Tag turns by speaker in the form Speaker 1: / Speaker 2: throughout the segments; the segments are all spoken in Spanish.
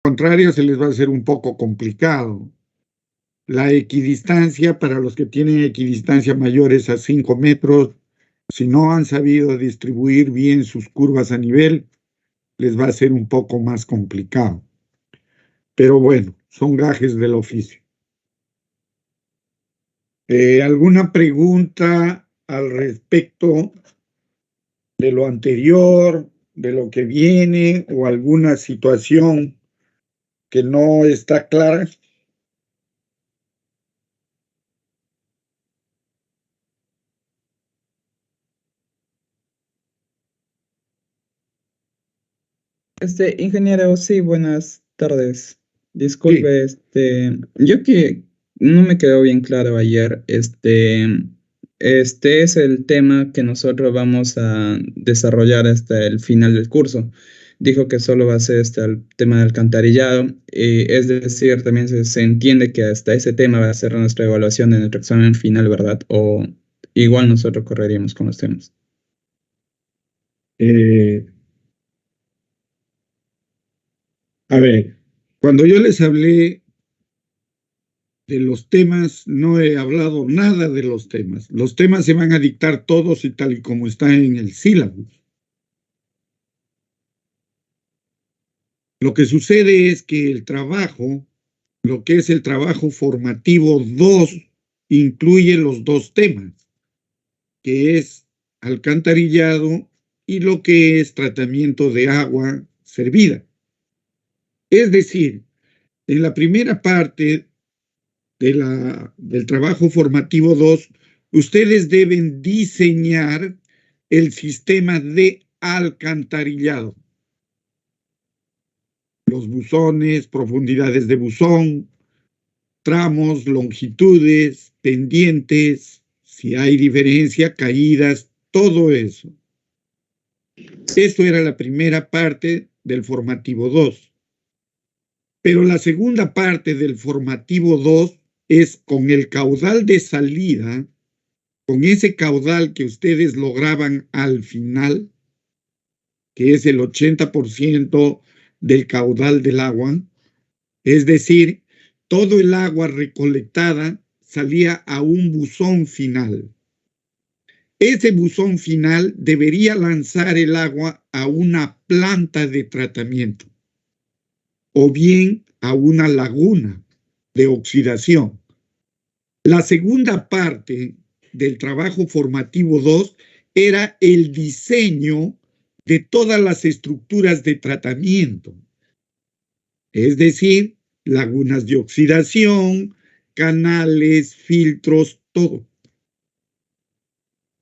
Speaker 1: Contrario, se les va a hacer un poco complicado. La equidistancia, para los que tienen equidistancia mayores a 5 metros, si no han sabido distribuir bien sus curvas a nivel, les va a ser un poco más complicado. Pero bueno, son gajes del oficio. ¿Alguna pregunta al respecto de lo anterior, de lo que viene o alguna situación que no está clara?
Speaker 2: Ingeniero, sí, buenas tardes.
Speaker 1: Sí.
Speaker 2: Disculpe, yo que no me quedó bien claro ayer, este es el tema que nosotros vamos a desarrollar hasta el final del curso. Dijo que solo va a ser el tema del alcantarillado, es decir, también se entiende que hasta ese tema va a ser nuestra evaluación de nuestro examen final, ¿verdad? O igual nosotros correríamos con los temas.
Speaker 1: Eh, a ver, cuando yo les hablé de los temas, no he hablado nada de los temas. Los temas se van a dictar todos y tal y como está en el sílabo. Lo que sucede es que el trabajo, lo que es el trabajo formativo 2, incluye los dos temas, que es alcantarillado y lo que es tratamiento de agua servida. Es decir, en la primera parte del trabajo formativo 2, ustedes deben diseñar el sistema de alcantarillado. Los buzones, profundidades de buzón, tramos, longitudes, pendientes, si hay diferencia, caídas, todo eso. Esto era la primera parte del formativo 2. Pero la segunda parte del formativo 2 es con el caudal de salida, con ese caudal que ustedes lograban al final, que es el 80% del caudal del agua, es decir, todo el agua recolectada salía a un buzón final. Ese buzón final debería lanzar el agua a una planta de tratamiento o bien a una laguna de oxidación. La segunda parte del trabajo formativo 2 era el diseño de todas las estructuras de tratamiento, es decir, lagunas de oxidación, canales, filtros, todo.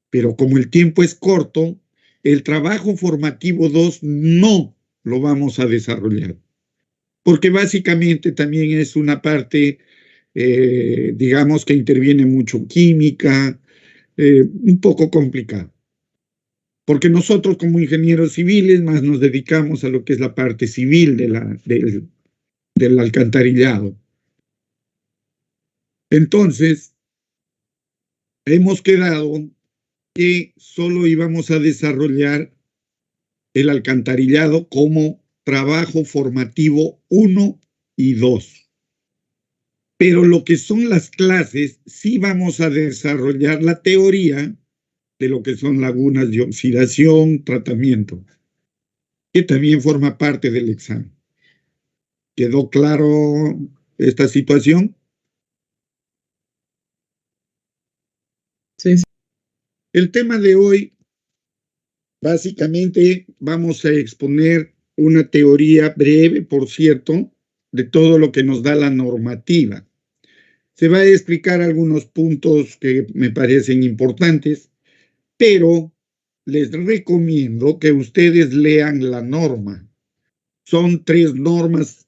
Speaker 1: Pero como el tiempo es corto, el trabajo formativo 2 no lo vamos a desarrollar, porque básicamente también es una parte, digamos que interviene mucho química, un poco complicado. Porque nosotros como ingenieros civiles más nos dedicamos a lo que es la parte civil del alcantarillado. Entonces, hemos quedado que solo íbamos a desarrollar el alcantarillado como trabajo formativo 1 y 2. Pero lo que son las clases, sí vamos a desarrollar la teoría de lo que son lagunas de oxidación, tratamiento, que también forma parte del examen. ¿Quedó claro esta situación?
Speaker 2: Sí, sí.
Speaker 1: El tema de hoy, básicamente, vamos a exponer una teoría breve, por cierto, de todo lo que nos da la normativa. Se va a explicar algunos puntos que me parecen importantes, pero les recomiendo que ustedes lean la norma. Son 3 normas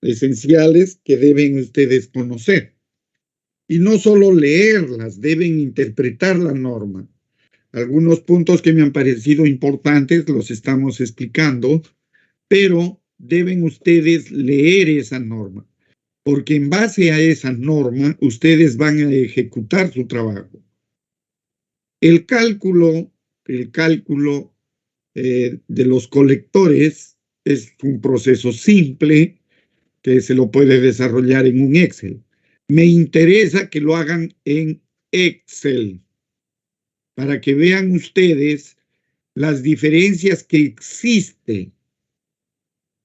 Speaker 1: esenciales que deben ustedes conocer. Y no solo leerlas, deben interpretar la norma. Algunos puntos que me han parecido importantes los estamos explicando, pero deben ustedes leer esa norma, porque en base a esa norma ustedes van a ejecutar su trabajo. El cálculo de los colectores es un proceso simple, que se lo puede desarrollar en un Excel. Me interesa que lo hagan en Excel para que vean ustedes las diferencias que existen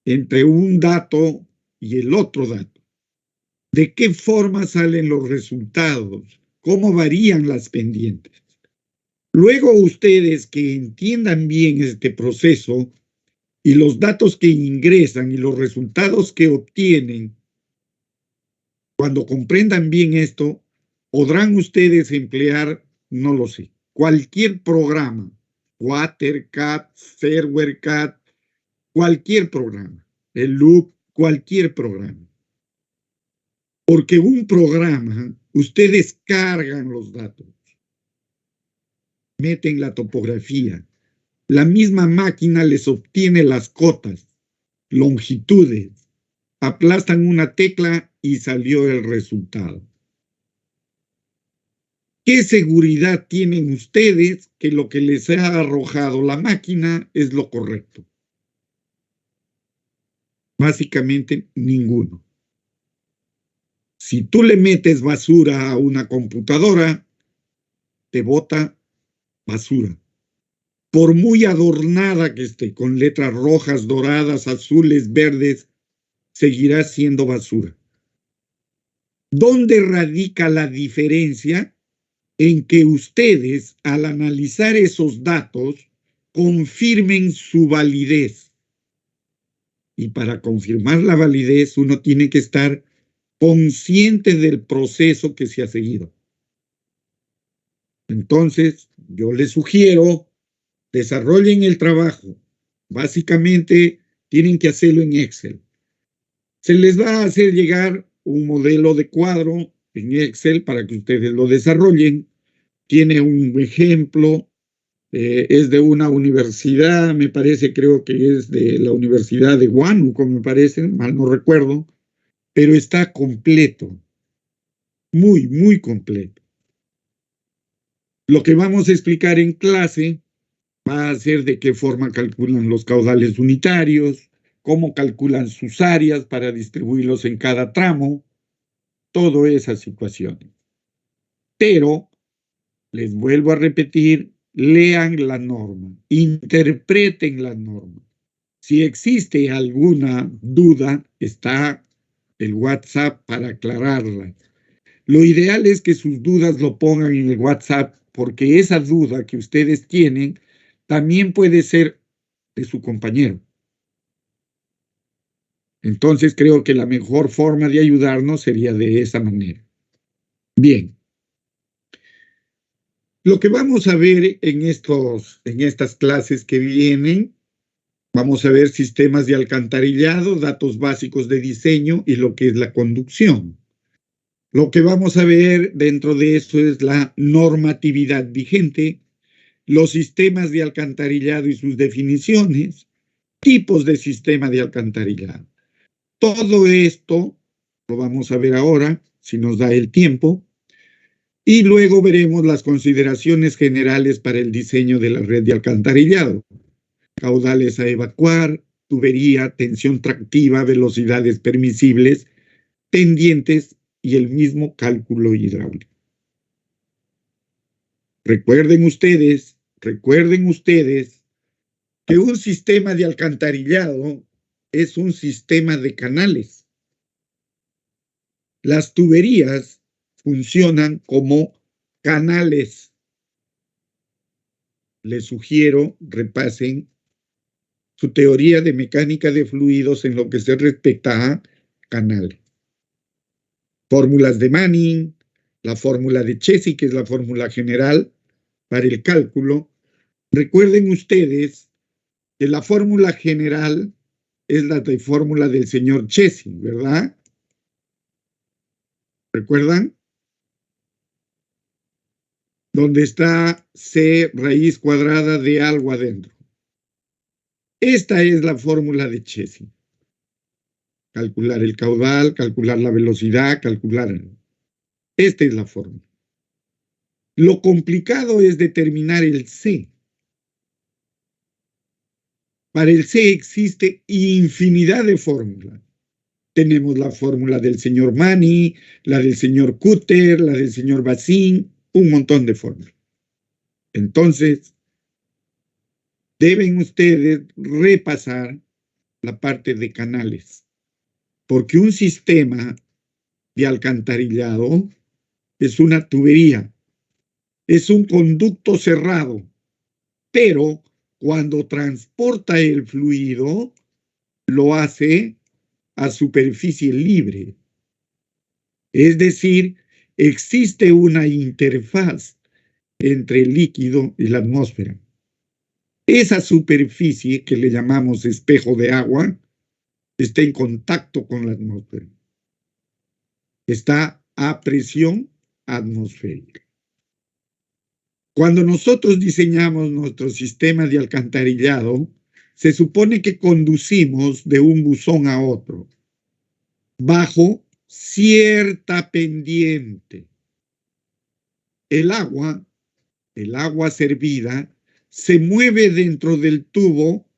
Speaker 1: entre un dato y el otro dato. ¿De qué forma salen los resultados? ¿Cómo varían las pendientes? Luego ustedes que entiendan bien este proceso y los datos que ingresan y los resultados que obtienen, cuando comprendan bien esto, podrán ustedes emplear, no lo sé, cualquier programa, WaterCAD, ServerCAD, cualquier programa, el Loop, cualquier programa. Porque un programa, ustedes cargan los datos, meten la topografía, la misma máquina les obtiene las cotas, longitudes, aplastan una tecla y salió el resultado. ¿Qué seguridad tienen ustedes que lo que les ha arrojado la máquina es lo correcto? Básicamente ninguno. Si tú le metes basura a una computadora, te bota basura. Por muy adornada que esté, con letras rojas, doradas, azules, verdes, seguirá siendo basura. ¿Dónde radica la diferencia? En que ustedes, al analizar esos datos, confirmen su validez. Y para confirmar la validez, uno tiene que estar consciente del proceso que se ha seguido. Entonces, yo les sugiero, desarrollen el trabajo. Básicamente, tienen que hacerlo en Excel. Se les va a hacer llegar un modelo de cuadro en Excel para que ustedes lo desarrollen. Tiene un ejemplo, es de una universidad, me parece, creo que es de la Universidad de Huánuco, me parece, mal no recuerdo, pero está completo, muy, muy completo. Lo que vamos a explicar en clase va a ser de qué forma calculan los caudales unitarios, cómo calculan sus áreas para distribuirlos en cada tramo, todas esas situaciones. Pero, les vuelvo a repetir, lean la norma, interpreten la norma. Si existe alguna duda, está el WhatsApp para aclararla. Lo ideal es que sus dudas lo pongan en el WhatsApp, porque esa duda que ustedes tienen también puede ser de su compañero. Entonces creo que la mejor forma de ayudarnos sería de esa manera. Bien. Lo que vamos a ver en estas clases que vienen, vamos a ver sistemas de alcantarillado, datos básicos de diseño y lo que es la conducción. Lo que vamos a ver dentro de eso es la normatividad vigente, los sistemas de alcantarillado y sus definiciones, tipos de sistema de alcantarillado. Todo esto lo vamos a ver ahora, si nos da el tiempo, y luego veremos las consideraciones generales para el diseño de la red de alcantarillado. Caudales a evacuar, tubería, tensión tractiva, velocidades permisibles, pendientes y el mismo cálculo hidráulico. Recuerden ustedes que un sistema de alcantarillado es un sistema de canales. Las tuberías funcionan como canales. Les sugiero repasen su teoría de mecánica de fluidos en lo que se respecta a canales. Fórmulas de Manning, la fórmula de Chesi, que es la fórmula general para el cálculo. Recuerden ustedes que la fórmula general es la de fórmula del señor Chesi, ¿verdad? ¿Recuerdan? Donde está C raíz cuadrada de algo adentro. Esta es la fórmula de Chesi. Calcular el caudal, calcular la velocidad, calcular. Esta es la fórmula. Lo complicado es determinar el C. Para el C existe infinidad de fórmulas. Tenemos la fórmula del señor Mani, la del señor Kutter, la del señor Bazin, un montón de fórmulas. Entonces, deben ustedes repasar la parte de canales, porque un sistema de alcantarillado es una tubería, es un conducto cerrado, pero cuando transporta el fluido, lo hace a superficie libre. Es decir, existe una interfaz entre el líquido y la atmósfera. Esa superficie que le llamamos espejo de agua está en contacto con la atmósfera. Está a presión atmosférica. Cuando nosotros diseñamos nuestro sistema de alcantarillado, se supone que conducimos de un buzón a otro bajo cierta pendiente. El agua servida, se mueve dentro del tubo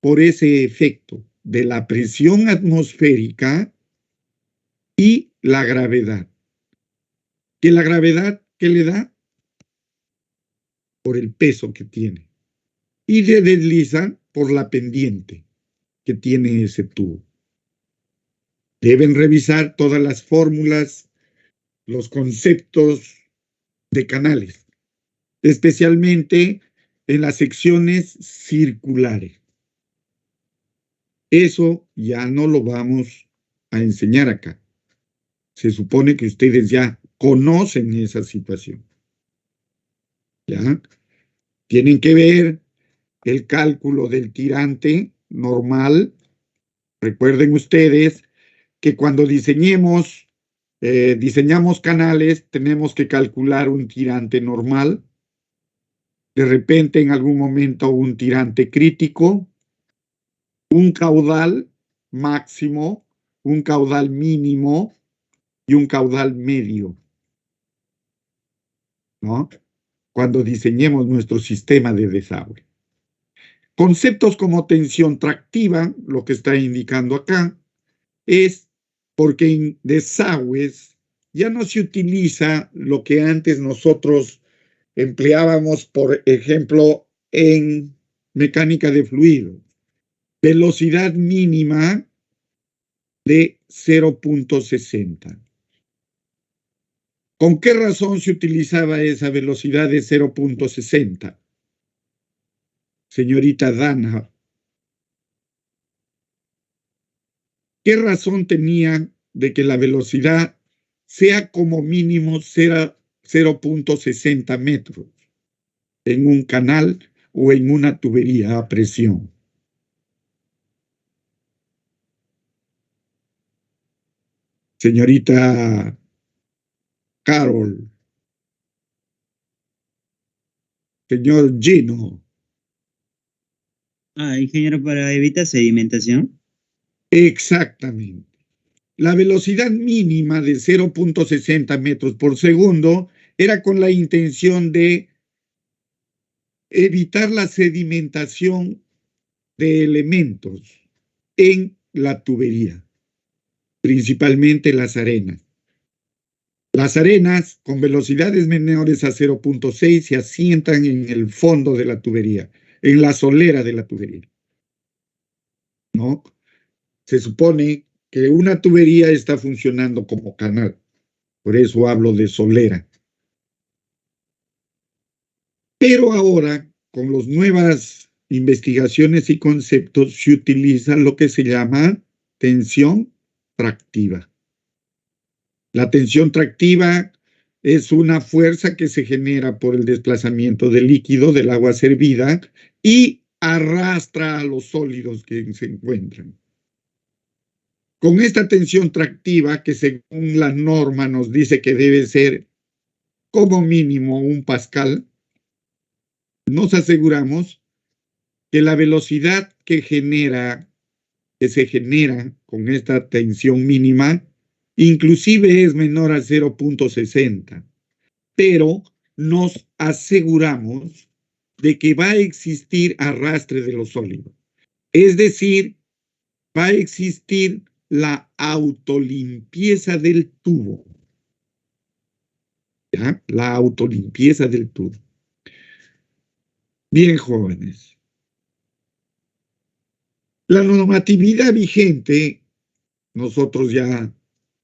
Speaker 1: por ese efecto de la presión atmosférica y la gravedad. ¿Que la gravedad qué le da? Por el peso que tiene. Y se desliza por la pendiente que tiene ese tubo. Deben revisar todas las fórmulas, los conceptos de canales, especialmente en las secciones circulares. Eso ya no lo vamos a enseñar acá. Se supone que ustedes ya conocen esa situación. ¿Ya? Tienen que ver el cálculo del tirante normal. Recuerden ustedes que cuando diseñamos canales, tenemos que calcular un tirante normal. De repente, en algún momento, un tirante crítico, un caudal máximo, un caudal mínimo y un caudal medio, ¿no? Cuando diseñemos nuestro sistema de desagüe. Conceptos como tensión tractiva, lo que está indicando acá, es porque en desagües ya no se utiliza lo que antes nosotros empleábamos, por ejemplo, en mecánica de fluido. Velocidad mínima de 0.60. ¿Con qué razón se utilizaba esa velocidad de 0.60? Señorita Dana, ¿qué razón tenía de que la velocidad sea como mínimo 0.60 metros en un canal o en una tubería a presión? Señorita Carol, señor Gino.
Speaker 3: Ingeniero, para evitar sedimentación.
Speaker 1: Exactamente. La velocidad mínima de 0.60 metros por segundo era con la intención de evitar la sedimentación de elementos en la tubería, principalmente las arenas. Las arenas con velocidades menores a 0.6 se asientan en el fondo de la tubería, en la solera de la tubería, ¿no? Se supone que una tubería está funcionando como canal, por eso hablo de solera. Pero ahora, con las nuevas investigaciones y conceptos, se utiliza lo que se llama tensión tractiva. La tensión tractiva es una fuerza que se genera por el desplazamiento del líquido del agua servida y arrastra a los sólidos que se encuentran. Con esta tensión tractiva, que según la norma nos dice que debe ser como mínimo 1 pascal, nos aseguramos que la velocidad que se genera con esta tensión mínima, inclusive es menor a 0.60, pero nos aseguramos de que va a existir arrastre de los sólidos. Es decir, va a existir la autolimpieza del tubo. ¿Ya? La autolimpieza del tubo. Bien, jóvenes. La normatividad vigente, nosotros ya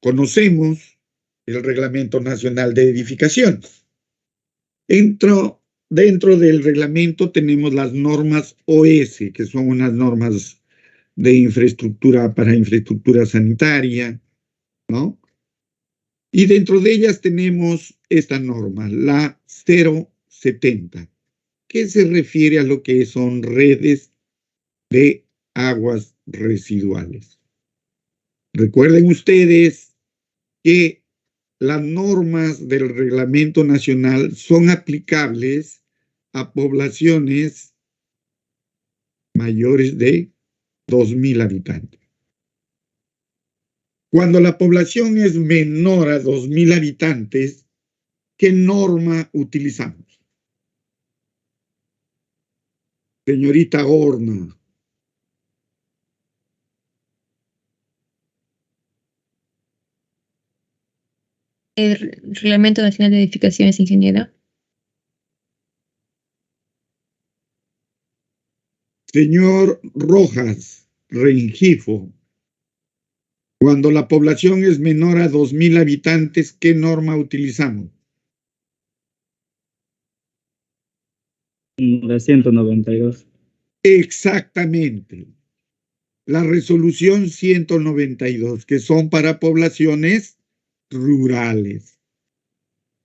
Speaker 1: conocemos el Reglamento Nacional de Edificación. Dentro del reglamento tenemos las normas OS, que son unas normas de infraestructura para infraestructura sanitaria, ¿no? Y dentro de ellas tenemos esta norma, la 070, que se refiere a lo que son redes de aguas residuales. Recuerden ustedes que las normas del reglamento nacional son aplicables a poblaciones mayores de 2.000 habitantes. Cuando la población es menor a 2.000 habitantes, ¿qué norma utilizamos? Señorita Horna.
Speaker 4: El Reglamento Nacional de Edificaciones, ingeniera.
Speaker 1: Señor Rojas Rengifo, cuando la población es menor a 2.000 habitantes, ¿qué norma utilizamos?
Speaker 3: La 192.
Speaker 1: Exactamente. La resolución 192, que son para poblaciones rurales.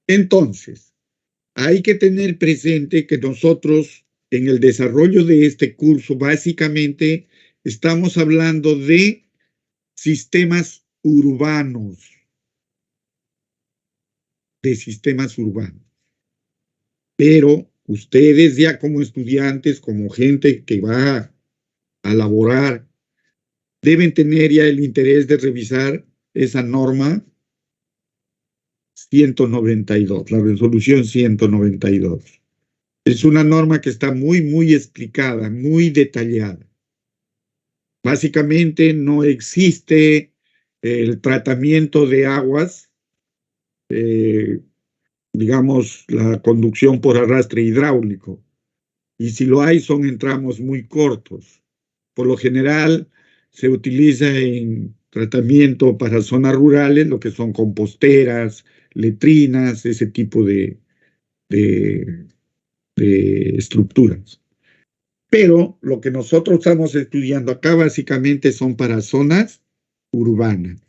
Speaker 1: Entonces, hay que tener presente que nosotros en el desarrollo de este curso básicamente estamos hablando de sistemas urbanos, Pero ustedes ya como estudiantes, como gente que va a laborar, deben tener ya el interés de revisar esa norma 192, la resolución 192. Es una norma que está muy explicada, muy detallada. Básicamente no existe el tratamiento de aguas, digamos, la conducción por arrastre hidráulico. Y si lo hay, son en tramos muy cortos. Por lo general, se utiliza en tratamiento para zonas rurales, lo que son composteras, letrinas, ese tipo de estructuras. Pero lo que nosotros estamos estudiando acá básicamente son para zonas urbanas,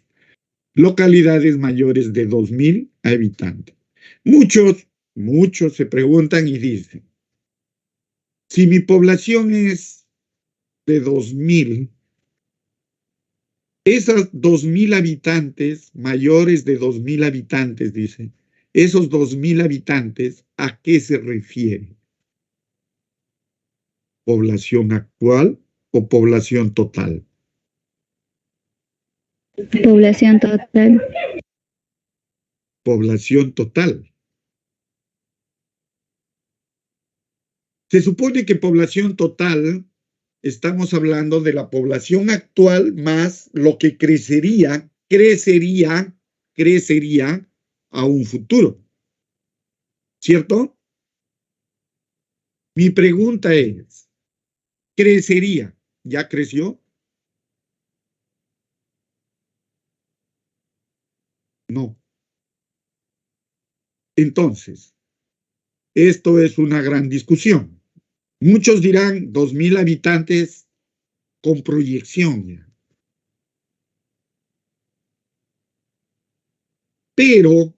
Speaker 1: localidades mayores de 2.000 habitantes. Muchos se preguntan y dicen, si mi población es de 2.000, esas 2.000 habitantes, mayores de 2.000 habitantes, dice, esos 2.000 habitantes, ¿a qué se refiere? ¿Población actual o población total?
Speaker 5: Población total.
Speaker 1: Población total. Se supone que población total, estamos hablando de la población actual más lo que crecería a un futuro. ¿Cierto? Mi pregunta es, ¿crecería? ¿Ya creció? No. Entonces, esto es una gran discusión. Muchos dirán 2.000 habitantes con proyección. Pero,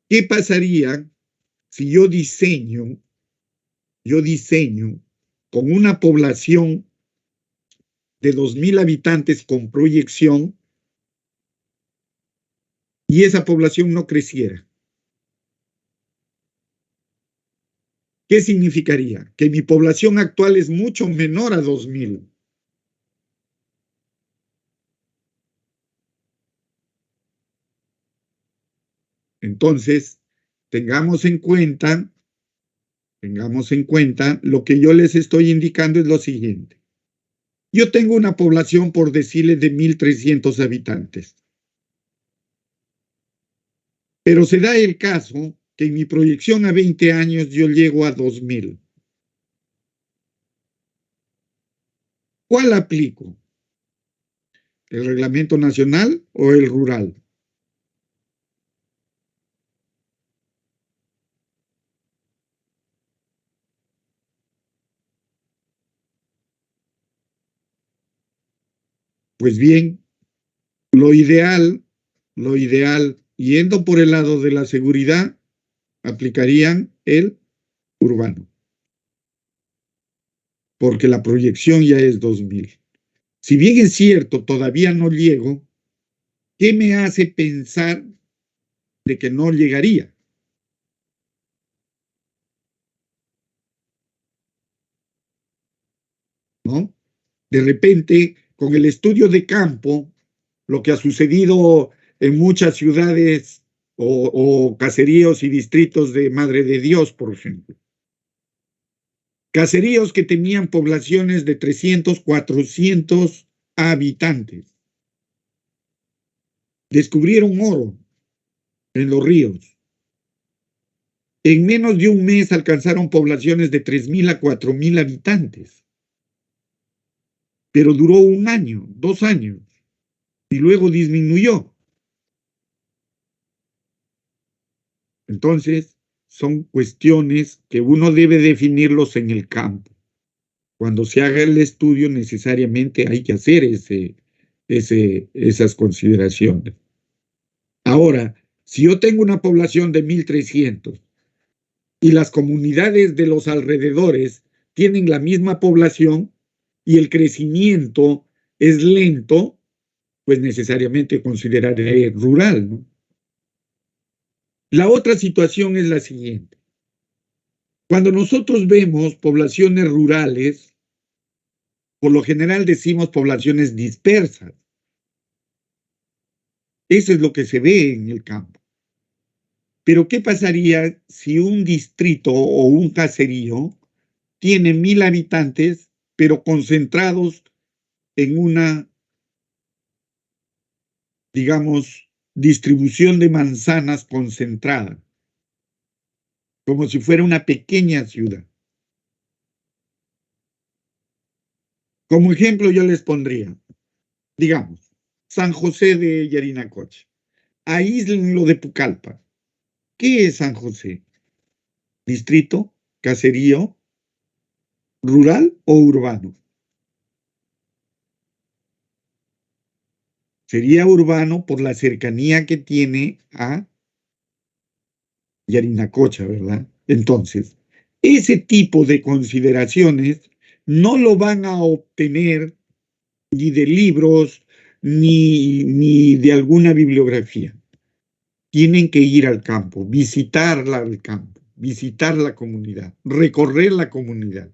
Speaker 1: ¿qué pasaría si yo diseño con una población de 2.000 habitantes con proyección y esa población no creciera? ¿Qué significaría? Que mi población actual es mucho menor a 2.000. Entonces, tengamos en cuenta, lo que yo les estoy indicando es lo siguiente. Yo tengo una población, por decirle, de 1.300 habitantes. Pero se da el caso que en mi proyección a 20 años yo llego a 2.000. ¿Cuál aplico? ¿El reglamento nacional o el rural? Pues bien, lo ideal, yendo por el lado de la seguridad, aplicarían el urbano, porque la proyección ya es 2.000. Si bien es cierto, todavía no llego, ¿qué me hace pensar de que no llegaría? ¿No? De repente, con el estudio de campo, lo que ha sucedido en muchas ciudades o caseríos y distritos de Madre de Dios, por ejemplo. Caseríos que tenían poblaciones de 300, 400 habitantes. Descubrieron oro en los ríos. En menos de un mes alcanzaron poblaciones de 3.000 a 4.000 habitantes. Pero duró 1 año, 2 años, y luego disminuyó. Entonces, son cuestiones que uno debe definirlos en el campo. Cuando se haga el estudio, necesariamente hay que hacer esas consideraciones. Ahora, si yo tengo una población de 1.300 y las comunidades de los alrededores tienen la misma población y el crecimiento es lento, pues necesariamente consideraré rural, ¿no? La otra situación es la siguiente. Cuando nosotros vemos poblaciones rurales, por lo general decimos poblaciones dispersas. Eso es lo que se ve en el campo. Pero ¿qué pasaría si un distrito o un caserío tiene 1.000 habitantes, pero concentrados en una, digamos, distribución de manzanas concentrada, como si fuera una pequeña ciudad? Como ejemplo yo les pondría, digamos, San José de Yarinacocha. Aíslenlo de Pucallpa. ¿Qué es San José? ¿Distrito, caserío, rural o urbano? Sería urbano por la cercanía que tiene a Yarinacocha, ¿verdad? Entonces, ese tipo de consideraciones no lo van a obtener ni de libros ni de alguna bibliografía. Tienen que ir al campo, visitar el campo, visitar la comunidad, recorrer la comunidad.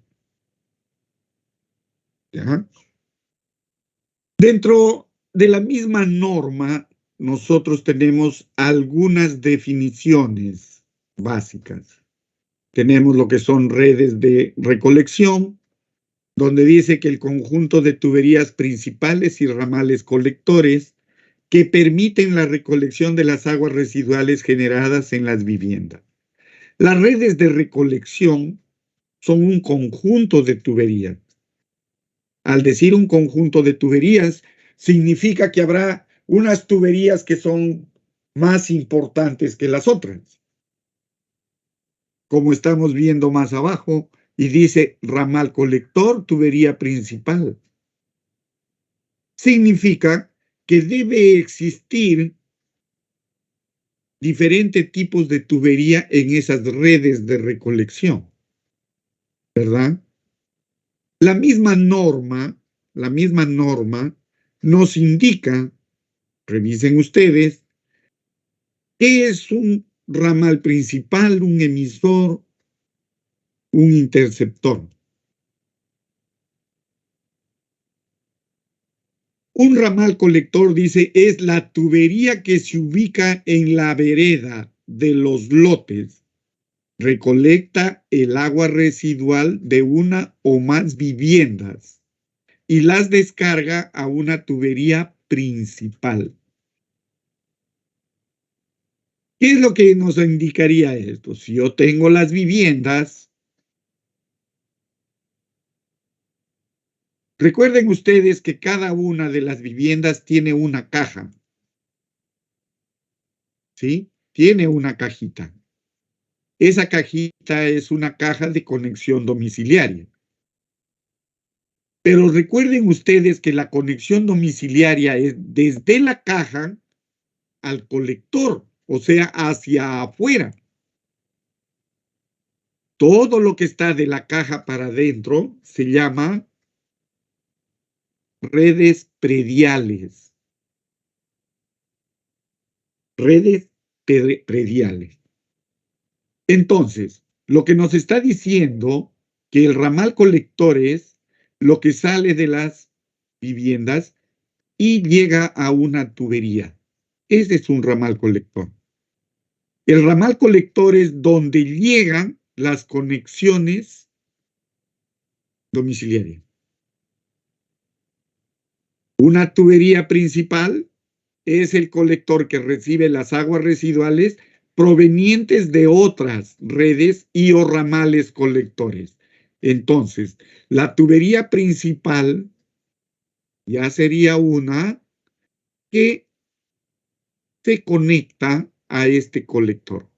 Speaker 1: ¿Ya? Dentro de la misma norma, nosotros tenemos algunas definiciones básicas. Tenemos lo que son redes de recolección, donde dice que el conjunto de tuberías principales y ramales colectores que permiten la recolección de las aguas residuales generadas en las viviendas. Las redes de recolección son un conjunto de tuberías. Al decir un conjunto de tuberías, significa que habrá unas tuberías que son más importantes que las otras, como estamos viendo más abajo, y dice ramal colector, tubería principal. Significa que debe existir diferentes tipos de tubería en esas redes de recolección, ¿verdad? La misma norma nos indica, revisen ustedes, qué es un ramal principal, un emisor, un interceptor. Un ramal colector, dice, es la tubería que se ubica en la vereda de los lotes. Recolecta el agua residual de una o más viviendas y las descarga a una tubería principal. ¿Qué es lo que nos indicaría esto? Si yo tengo las viviendas, recuerden ustedes que cada una de las viviendas tiene una caja, ¿sí? Tiene una cajita. Esa cajita es una caja de conexión domiciliaria. Pero recuerden ustedes que la conexión domiciliaria es desde la caja al colector, o sea, hacia afuera. Todo lo que está de la caja para adentro se llama redes prediales. Redes prediales. Entonces, lo que nos está diciendo que el ramal colector es lo que sale de las viviendas y llega a una tubería. Ese es un ramal colector. El ramal colector es donde llegan las conexiones domiciliarias. Una tubería principal es el colector que recibe las aguas residuales provenientes de otras redes y o ramales colectores. Entonces, la tubería principal ya sería una que se conecta a este colector.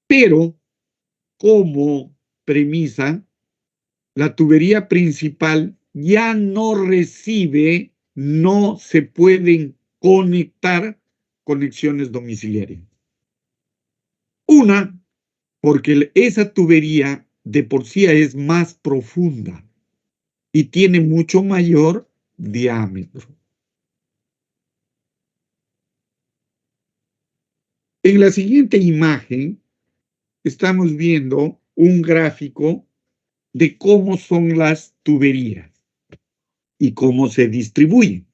Speaker 1: Pero, como premisa, la tubería principal ya no recibe, no se pueden conectar conexiones domiciliarias. Una, porque esa tubería de por sí es más profunda y tiene mucho mayor diámetro. En la siguiente imagen estamos viendo un gráfico de cómo son las tuberías y cómo se distribuyen.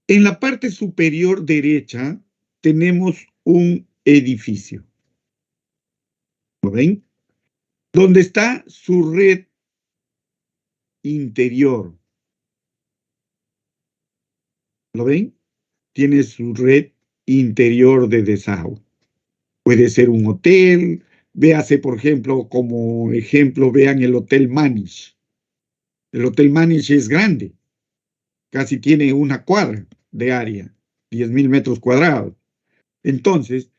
Speaker 1: En la parte superior derecha tenemos un edificio. ¿Lo ven? Donde está su red interior. ¿Lo ven? Tiene su red interior de desagüe. Puede ser un hotel. Véase, por ejemplo, como ejemplo, vean el Hotel Manish. El Hotel Manish es grande. Casi tiene una cuadra de área, 10,000 metros cuadrados. Entonces,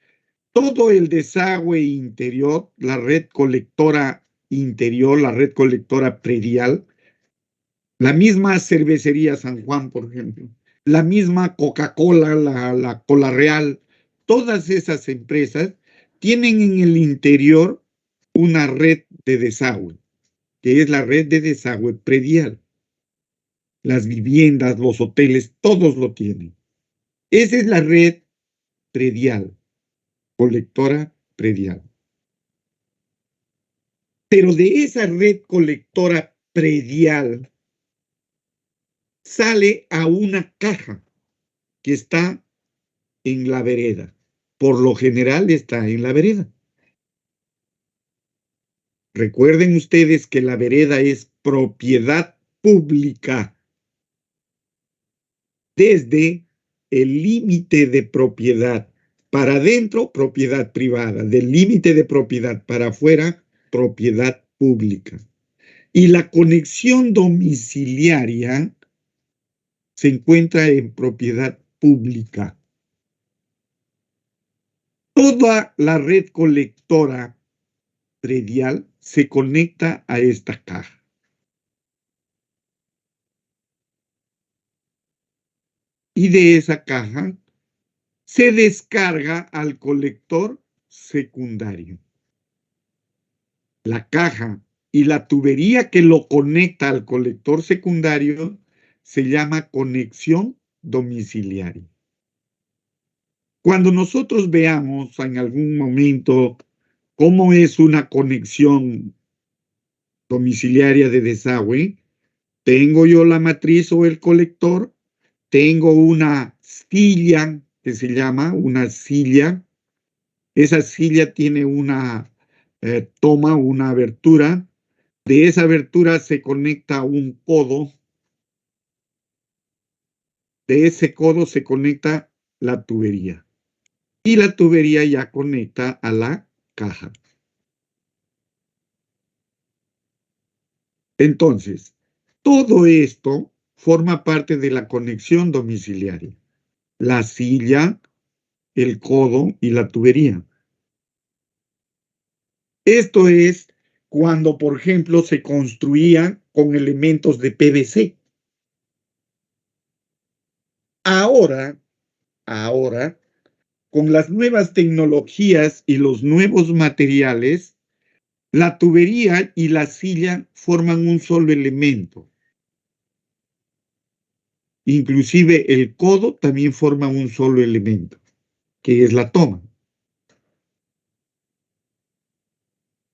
Speaker 1: todo el desagüe interior, la red colectora interior, la red colectora predial, la misma cervecería San Juan, por ejemplo, la misma Coca-Cola, la Cola Real, todas esas empresas tienen en el interior una red de desagüe, que es la red de desagüe predial. Las viviendas, los hoteles, todos lo tienen. Esa es la red predial, colectora predial. Pero de esa red colectora predial sale a una caja que está en la vereda. Por lo general está en la vereda. Recuerden ustedes que la vereda es propiedad pública. Desde el límite de propiedad para adentro, propiedad privada. Del límite de propiedad para afuera, propiedad pública. Y la conexión domiciliaria se encuentra en propiedad pública. Toda la red colectora predial se conecta a esta caja. Y de esa caja se descarga al colector secundario. La caja y la tubería que lo conecta al colector secundario se llama conexión domiciliaria. Cuando nosotros veamos en algún momento cómo es una conexión domiciliaria de desagüe, tengo yo la matriz o el colector, tengo una silla que se llama una silla. Esa silla tiene una toma, una abertura De esa abertura se conecta un codo. De ese codo se conecta la tubería. Y la tubería ya conecta a la caja. Entonces, todo esto forma parte de la conexión domiciliaria. La silla, el codo y la tubería. Esto es cuando, por ejemplo, se construía con elementos de PVC. Ahora, con las nuevas tecnologías y los nuevos materiales, la tubería y la silla forman un solo elemento. Inclusive el codo también forma un solo elemento, que es la toma.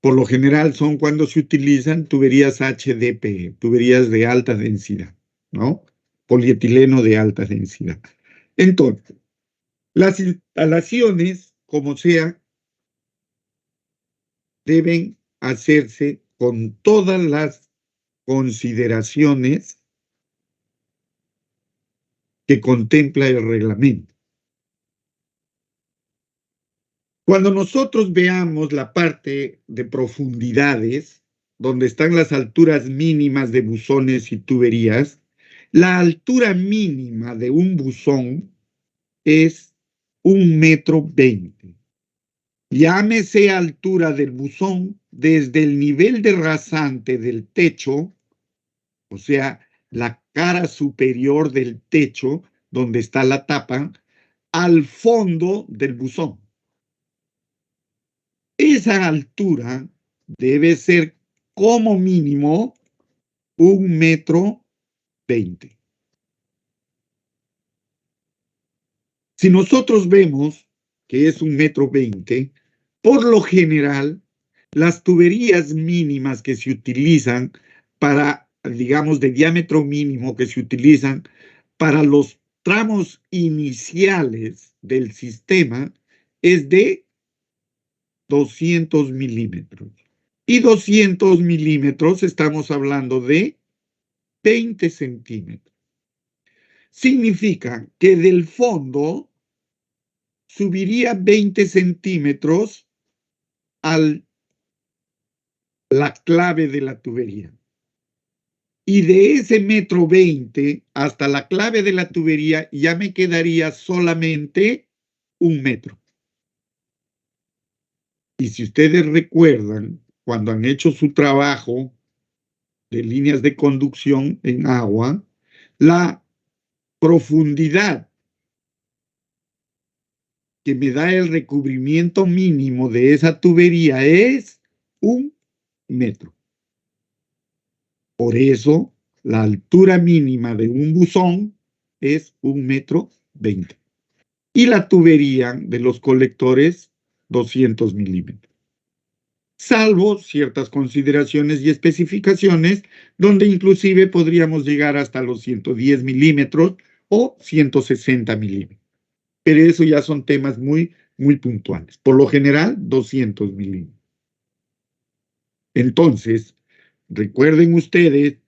Speaker 1: Por lo general son cuando se utilizan tuberías HDPE, tuberías de alta densidad, ¿no? Polietileno de alta densidad. Entonces, las instalaciones, como sea, deben hacerse con todas las consideraciones que contempla el reglamento. Cuando nosotros veamos la parte de profundidades, donde están las alturas mínimas de buzones y tuberías, la altura mínima de un buzón es 1,20 m. Llámese altura del buzón desde el nivel de rasante del techo, o sea, la cara superior del techo, donde está la tapa, al fondo del buzón. Esa altura debe ser como mínimo 1,20 m. Si nosotros vemos que es 1,20 m, por lo general, las tuberías mínimas que se utilizan para, digamos, de diámetro mínimo que se utilizan para los tramos iniciales del sistema es de 200 milímetros. Y 200 milímetros estamos hablando de 20 centímetros. Significa que del fondo subiría 20 centímetros a la clave de la tubería. Y de ese 1,20 m hasta la clave de la tubería ya me quedaría solamente 1 metro. Y si ustedes recuerdan, cuando han hecho su trabajo de líneas de conducción en agua, la profundidad que me da el recubrimiento mínimo de esa tubería es 1 metro. Por eso, la altura mínima de un buzón es 1,20 m. Y la tubería de los colectores, 200 milímetros. Salvo ciertas consideraciones y especificaciones, donde inclusive podríamos llegar hasta los 110 milímetros o 160 milímetros. Pero eso ya son temas muy, muy puntuales. Por lo general, 200 milímetros. Entonces, recuerden ustedes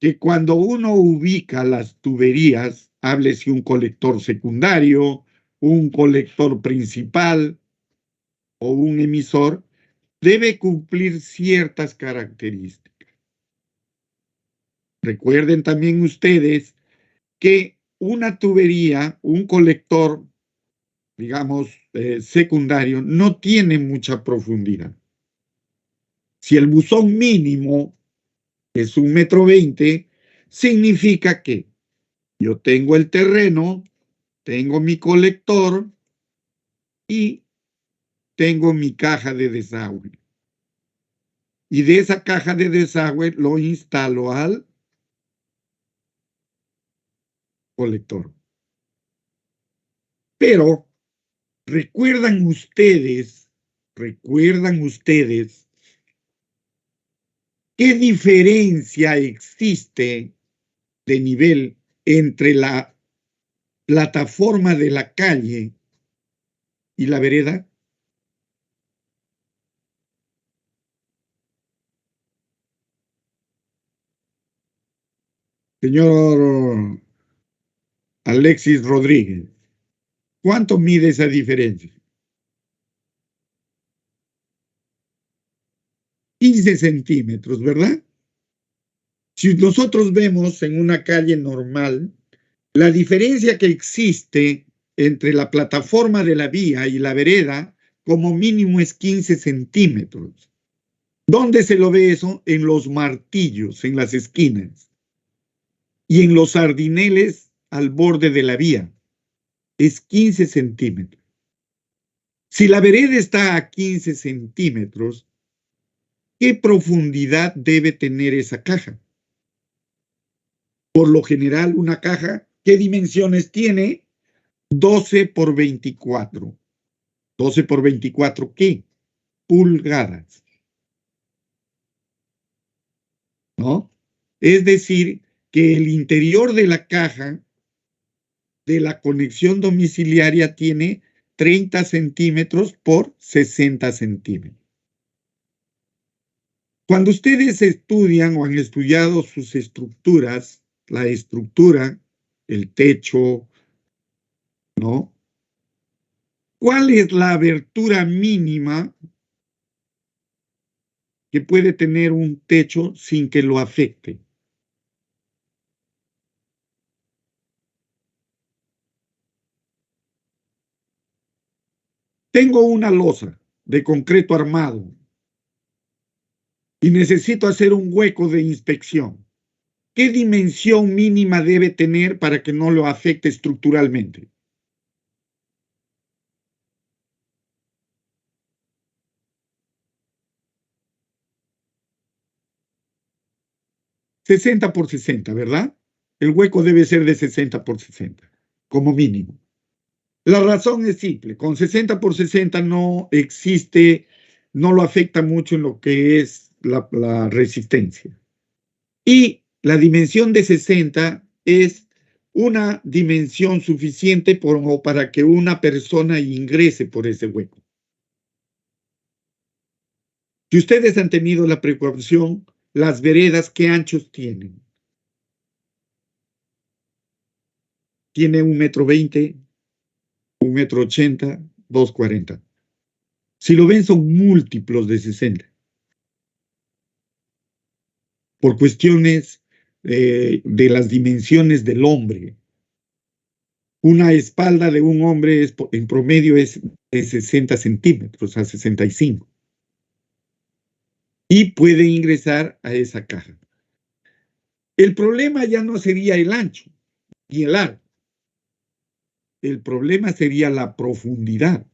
Speaker 1: que cuando uno ubica las tuberías, háblese un colector secundario, un colector principal o un emisor, debe cumplir ciertas características. Recuerden también ustedes que una tubería, un colector, digamos, secundario, no tiene mucha profundidad. Si el buzón mínimo es 1,20 m, significa que yo tengo el terreno, tengo mi colector y tengo mi caja de desagüe. Y de esa caja de desagüe lo instalo al colector. Pero recuerdan ustedes qué diferencia existe de nivel entre la plataforma de la calle y la vereda. Señor Alexis Rodríguez, ¿cuánto mide esa diferencia? 15 centímetros, ¿verdad? Si nosotros vemos en una calle normal, la diferencia que existe entre la plataforma de la vía y la vereda, como mínimo es 15 centímetros. ¿Dónde se lo ve eso? En los martillos, en las esquinas. Y en los sardineles al borde de la vía. Es 15 centímetros. Si la vereda está a 15 centímetros, ¿qué profundidad debe tener esa caja? Por lo general, una caja, ¿qué dimensiones tiene? 12 por 24. 12 por 24, ¿qué? Pulgadas. ¿No? Es decir, que el interior de la caja de la conexión domiciliaria tiene 30 centímetros por 60 centímetros. Cuando ustedes estudian o han estudiado sus estructuras, la estructura, el techo, ¿no? ¿Cuál es la abertura mínima que puede tener un techo sin que lo afecte? Tengo una losa de concreto armado y necesito hacer un hueco de inspección. ¿Qué dimensión mínima debe tener para que no lo afecte estructuralmente? ¿60 por 60, verdad? El hueco debe ser de 60 por 60, como mínimo. La razón es simple, con 60 por 60 no existe, no lo afecta mucho en lo que es la resistencia. Y la dimensión de 60 es una dimensión suficiente para que una persona ingrese por ese hueco. Si ustedes han tenido la precaución, las veredas, ¿qué anchos tienen? Tiene 1,20 m, 1,80 m, 2,40 m. Si lo ven, son múltiplos de 60. Por cuestiones de las dimensiones del hombre. Una espalda de un hombre en promedio es de 60 centímetros a 65. Y puede ingresar a esa caja. El problema ya no sería el ancho y el largo. El problema sería la profundidad.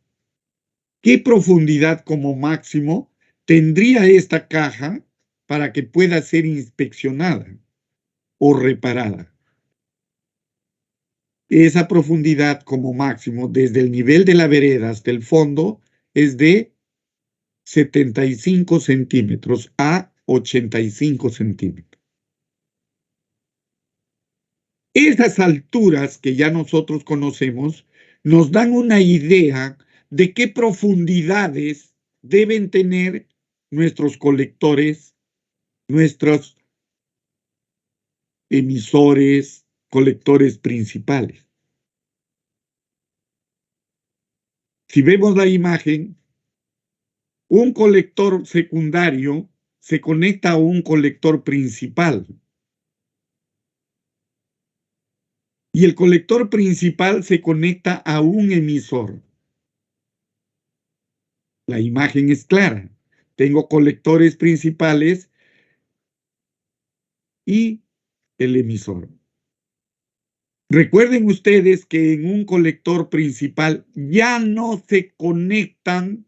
Speaker 1: ¿Qué profundidad como máximo tendría esta caja para que pueda ser inspeccionada o reparada? Esa profundidad como máximo desde el nivel de la vereda hasta el fondo es de 75 centímetros a 85 centímetros. Esas alturas que ya nosotros conocemos nos dan una idea de qué profundidades deben tener nuestros colectores, nuestros emisores, colectores principales. Si vemos la imagen, un colector secundario se conecta a un colector principal. Y el colector principal se conecta a un emisor. La imagen es clara. Tengo colectores principales y el emisor. Recuerden ustedes que en un colector principal ya no se conectan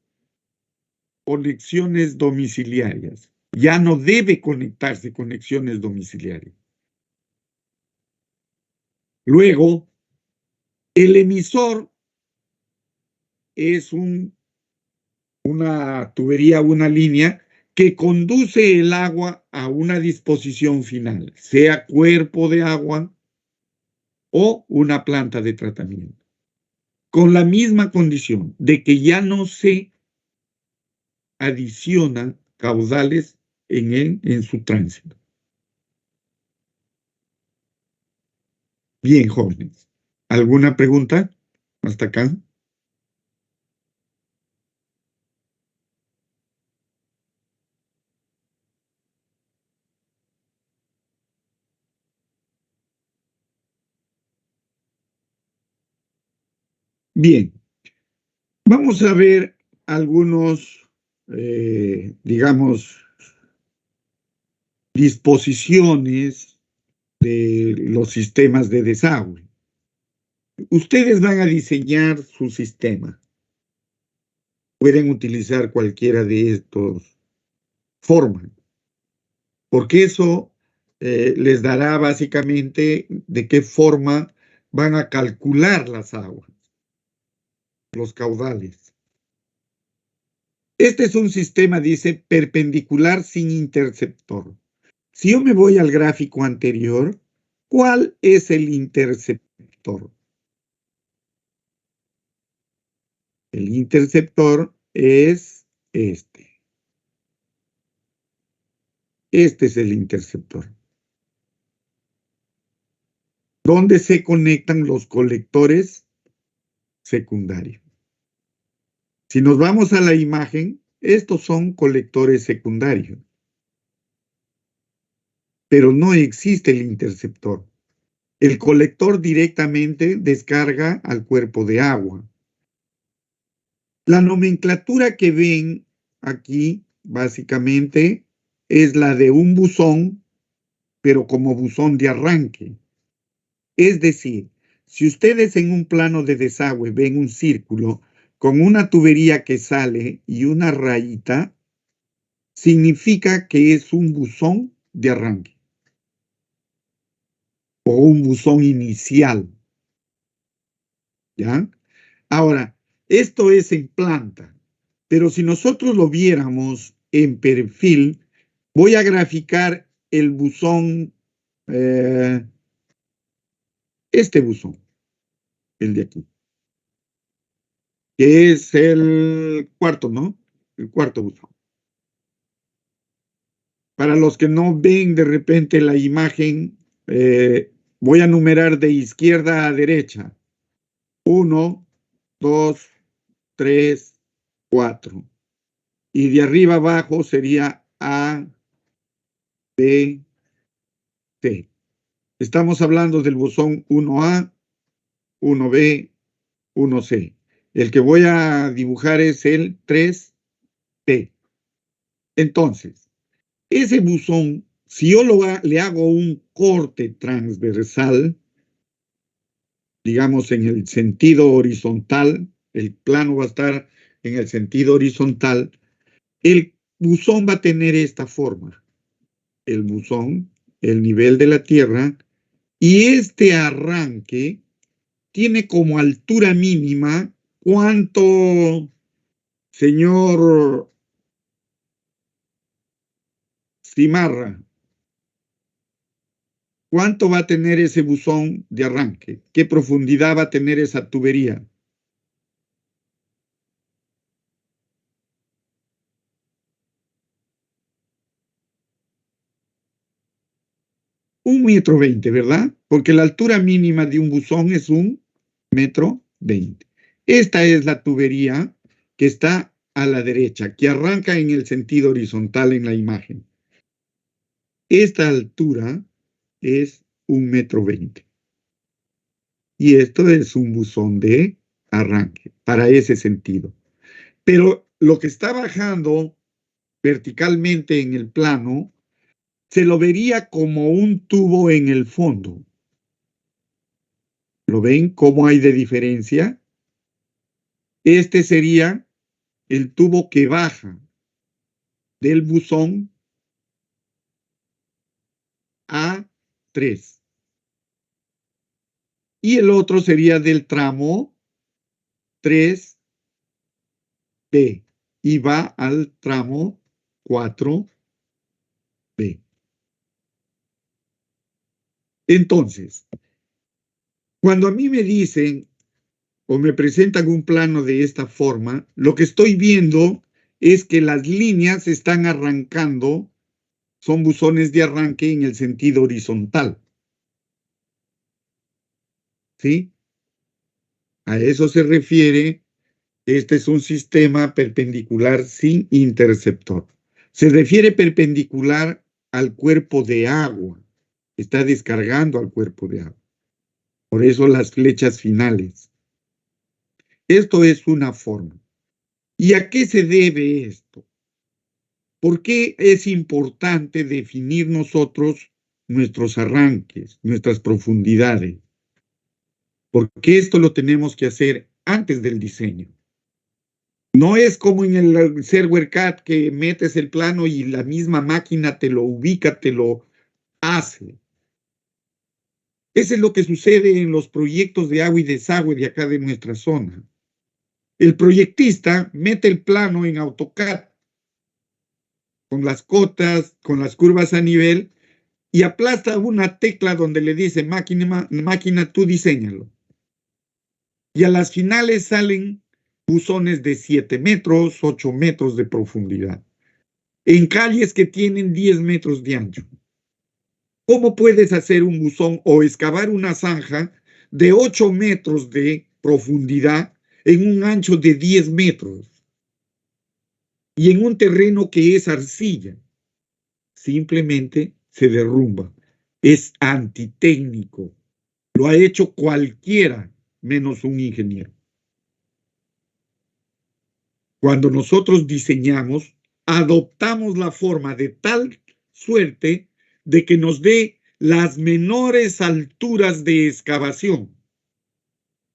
Speaker 1: conexiones domiciliarias. Ya no debe conectarse conexiones domiciliarias. Luego, el emisor es una tubería, una línea que conduce el agua a una disposición final, sea cuerpo de agua o una planta de tratamiento, con la misma condición de que ya no se adicionan caudales en su tránsito. Bien, jóvenes. ¿Alguna pregunta hasta acá? Bien, vamos a ver algunos, digamos, disposiciones de los sistemas de desagüe. Ustedes van a diseñar su sistema. Pueden utilizar cualquiera de estos formas, porque eso les dará básicamente de qué forma van a calcular las aguas, los caudales. Este es un sistema, dice, perpendicular sin interceptor. Si yo me voy al gráfico anterior, ¿cuál es el interceptor? El interceptor es este. Este es el interceptor. ¿Dónde se conectan los colectores secundarios? Si nos vamos a la imagen, estos son colectores secundarios. Pero no existe el interceptor. El colector directamente descarga al cuerpo de agua. La nomenclatura que ven aquí, básicamente, es la de un buzón, pero como buzón de arranque. Es decir, si ustedes en un plano de desagüe ven un círculo con una tubería que sale y una rayita, significa que es un buzón de arranque o un buzón inicial. ¿Ya? Ahora, esto es en planta, pero si nosotros lo viéramos en perfil, voy a graficar el buzón, este buzón, el de aquí, que es el cuarto, ¿no? El cuarto buzón. Para los que no ven de repente la imagen, voy a numerar de izquierda a derecha. 1, 2, 3, 4. Y de arriba abajo sería A, B, C. Estamos hablando del buzón 1A, 1B, 1C. El que voy a dibujar es el 3B. Entonces, ese buzón, si yo le hago un corte transversal, digamos en el sentido horizontal, el plano va a estar en el sentido horizontal, el buzón va a tener esta forma. El buzón, el nivel de la tierra, y este arranque tiene como altura mínima, ¿cuánto, señor Cimarra? ¿Cuánto va a tener ese buzón de arranque? ¿Qué profundidad va a tener esa tubería? Un metro 20, ¿verdad? Porque la altura mínima de un buzón es 1,20 m. Esta es la tubería que está a la derecha, que arranca en el sentido horizontal en la imagen. Esta altura es 1,20 m. Y esto es un buzón de arranque para ese sentido. Pero lo que está bajando verticalmente en el plano se lo vería como un tubo en el fondo. ¿Lo ven cómo hay de diferencia? Este sería el tubo que baja del buzón A3. Y el otro sería del tramo 3B y va al tramo 4B. Entonces, cuando a mí me dicen o me presentan un plano de esta forma, lo que estoy viendo es que las líneas están arrancando, son buzones de arranque en el sentido horizontal. ¿Sí? A eso se refiere. Este es un sistema perpendicular sin interceptor. Se refiere perpendicular al cuerpo de agua. Está descargando al cuerpo de agua. Por eso las flechas finales. Esto es una forma. ¿Y a qué se debe esto? ¿Por qué es importante definir nosotros nuestros arranques, nuestras profundidades? Porque esto lo tenemos que hacer antes del diseño. No es como en el server CAD que metes el plano y la misma máquina te lo ubica, te lo hace. Eso es lo que sucede en los proyectos de agua y desagüe de acá de nuestra zona. El proyectista mete el plano en AutoCAD con las cotas, con las curvas a nivel y aplasta una tecla donde le dice máquina, tú diséñalo. Y a las finales salen buzones de 7 metros, 8 metros de profundidad, en calles que tienen 10 metros de ancho. ¿Cómo puedes hacer un buzón o excavar una zanja de 8 metros de profundidad en un ancho de 10 metros y en un terreno que es arcilla? Simplemente se derrumba. Es antitécnico. Lo ha hecho cualquiera menos un ingeniero. Cuando nosotros diseñamos, adoptamos la forma de tal suerte de que nos dé las menores alturas de excavación.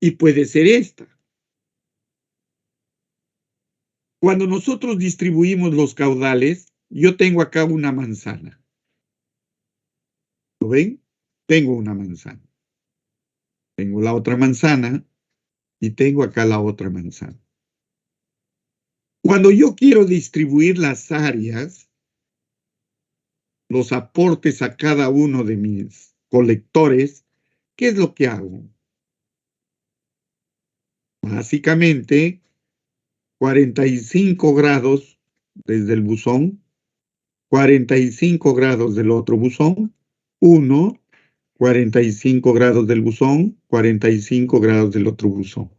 Speaker 1: Y puede ser esta. Cuando nosotros distribuimos los caudales, yo tengo acá una manzana. ¿Lo ven? Tengo una manzana. Tengo la otra manzana y tengo acá la otra manzana. Cuando yo quiero distribuir las áreas, los aportes a cada uno de mis colectores, ¿qué es lo que hago? Básicamente, 45 grados desde el buzón, 45 grados del otro buzón, 1, 45 grados del buzón, 45 grados del otro buzón.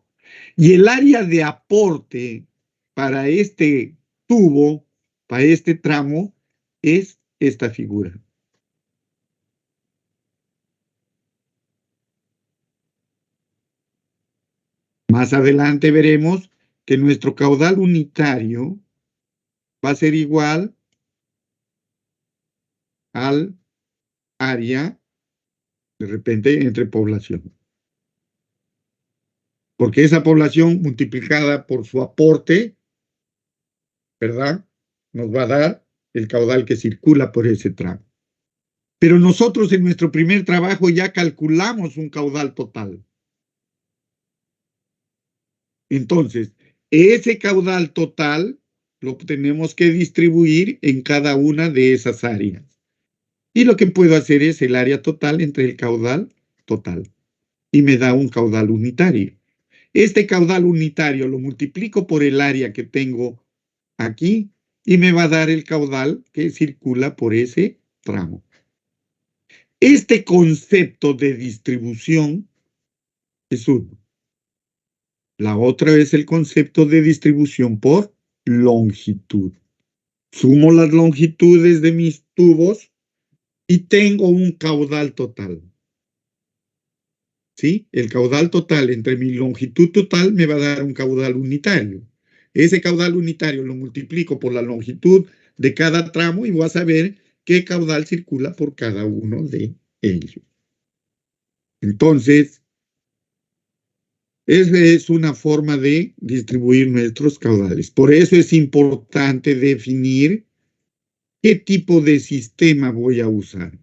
Speaker 1: Y el área de aporte para este tubo, para este tramo, es esta figura. Más adelante veremos que nuestro caudal unitario va a ser igual al área, de repente, entre población. Porque esa población multiplicada por su aporte, ¿verdad?, nos va a dar el caudal que circula por ese tramo. Pero nosotros en nuestro primer trabajo ya calculamos un caudal total. Entonces, ese caudal total lo tenemos que distribuir en cada una de esas áreas. Y lo que puedo hacer es el área total entre el caudal total. Y me da un caudal unitario. Este caudal unitario lo multiplico por el área que tengo aquí y me va a dar el caudal que circula por ese tramo. Este concepto de distribución es uno. La otra es el concepto de distribución por longitud. Sumo las longitudes de mis tubos y tengo un caudal total. ¿Sí? El caudal total entre mi longitud total me va a dar un caudal unitario. Ese caudal unitario lo multiplico por la longitud de cada tramo y voy a saber qué caudal circula por cada uno de ellos. Entonces, esa es una forma de distribuir nuestros caudales. Por eso es importante definir qué tipo de sistema voy a usar.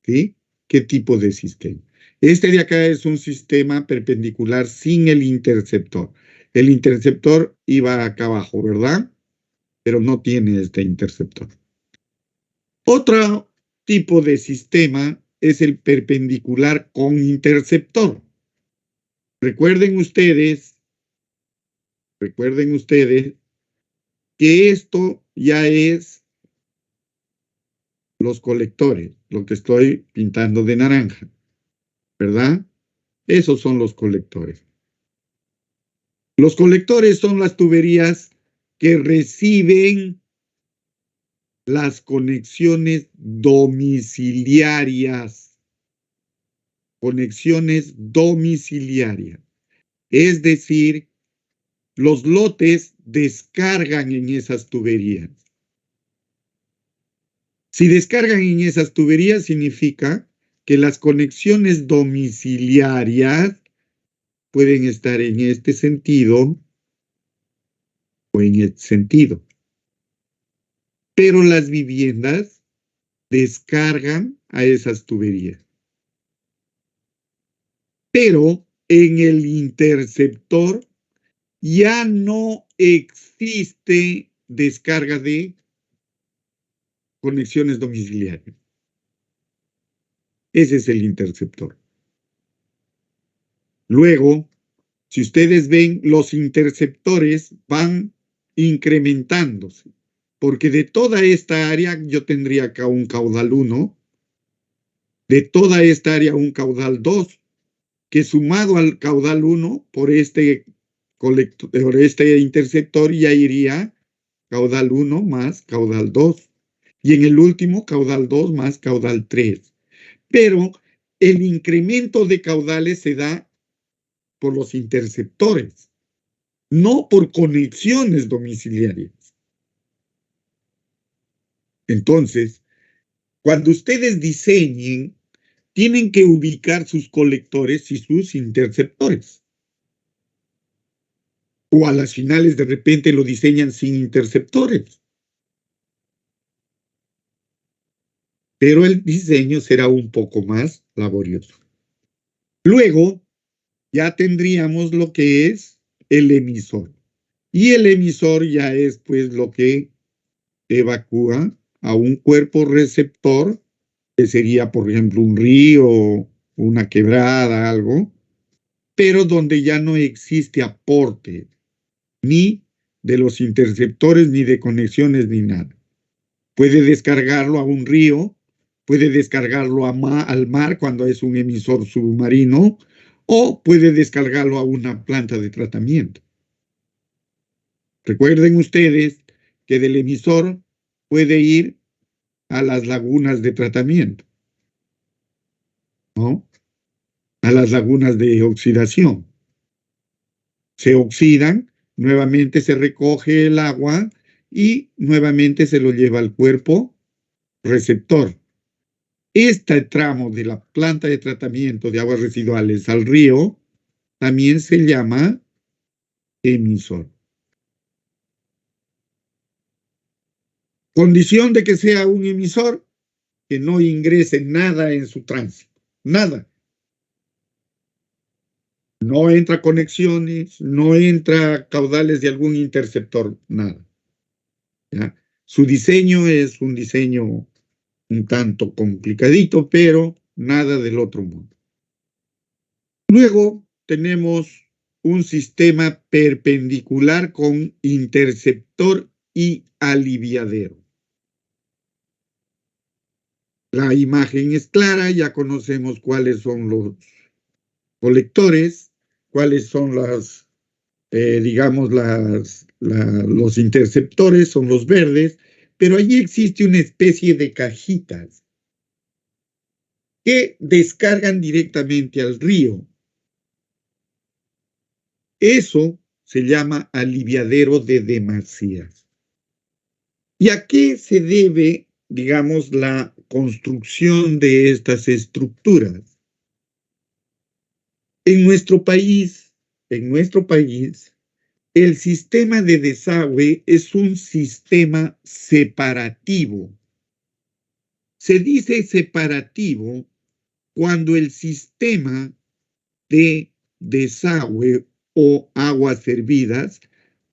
Speaker 1: ¿Sí? ¿Qué tipo de sistema? Este de acá es un sistema perpendicular sin el interceptor. El interceptor iba acá abajo, ¿verdad? Pero no tiene este interceptor. Otro tipo de sistema es el perpendicular con interceptor. Recuerden ustedes que esto ya es los colectores, lo que estoy pintando de naranja. ¿verdad? Esos son los colectores. Los colectores son las tuberías que reciben las conexiones domiciliarias. Conexiones domiciliarias. Es decir, los lotes descargan en esas tuberías. Si descargan en esas tuberías significa que las conexiones domiciliarias pueden estar en este sentido o en este sentido. Pero las viviendas descargan a esas tuberías. Pero en el interceptor ya no existe descarga de conexiones domiciliarias. Ese es el interceptor. Luego, si ustedes ven, los interceptores van incrementándose, porque de toda esta área yo tendría acá un caudal 1, de toda esta área un caudal 2, que sumado al caudal 1 por este interceptor ya iría caudal 1 más caudal 2. Y en el último, caudal 2 más caudal 3. Pero el incremento de caudales se da por los interceptores, no por conexiones domiciliarias. Entonces, cuando ustedes diseñen, tienen que ubicar sus colectores y sus interceptores. O a las finales de repente lo diseñan sin interceptores. Pero el diseño será un poco más laborioso. Luego, ya tendríamos lo que es el emisor. Y el emisor ya es pues lo que evacúa a un cuerpo receptor, que sería por ejemplo un río, una quebrada, algo, pero donde ya no existe aporte ni de los interceptores, ni de conexiones, ni nada. Puede descargarlo a un río, puede descargarlo al mar cuando es un emisor submarino, o puede descargarlo a una planta de tratamiento. Recuerden ustedes que del emisor puede ir a las lagunas de tratamiento, ¿no? A las lagunas de oxidación. Se oxidan, nuevamente se recoge el agua y nuevamente se lo lleva al cuerpo receptor. Este tramo de la planta de tratamiento de aguas residuales al río también se llama emisor. Condición de que sea un emisor, que no ingrese nada en su tránsito, nada. No entra conexiones, no entra caudales de algún interceptor, nada. ¿Ya? Su diseño es un diseño un tanto complicadito, pero nada del otro mundo. Luego tenemos un sistema perpendicular con interceptor y aliviadero. La imagen es clara, ya conocemos cuáles son los colectores, cuáles son las, digamos, los interceptores, son los verdes, pero allí existe una especie de cajitas que descargan directamente al río. Eso se llama aliviadero de demasías. ¿Y a qué se debe, digamos, la construcción de estas estructuras? En nuestro país, el sistema de desagüe es un sistema separativo. Se dice separativo cuando el sistema de desagüe o aguas servidas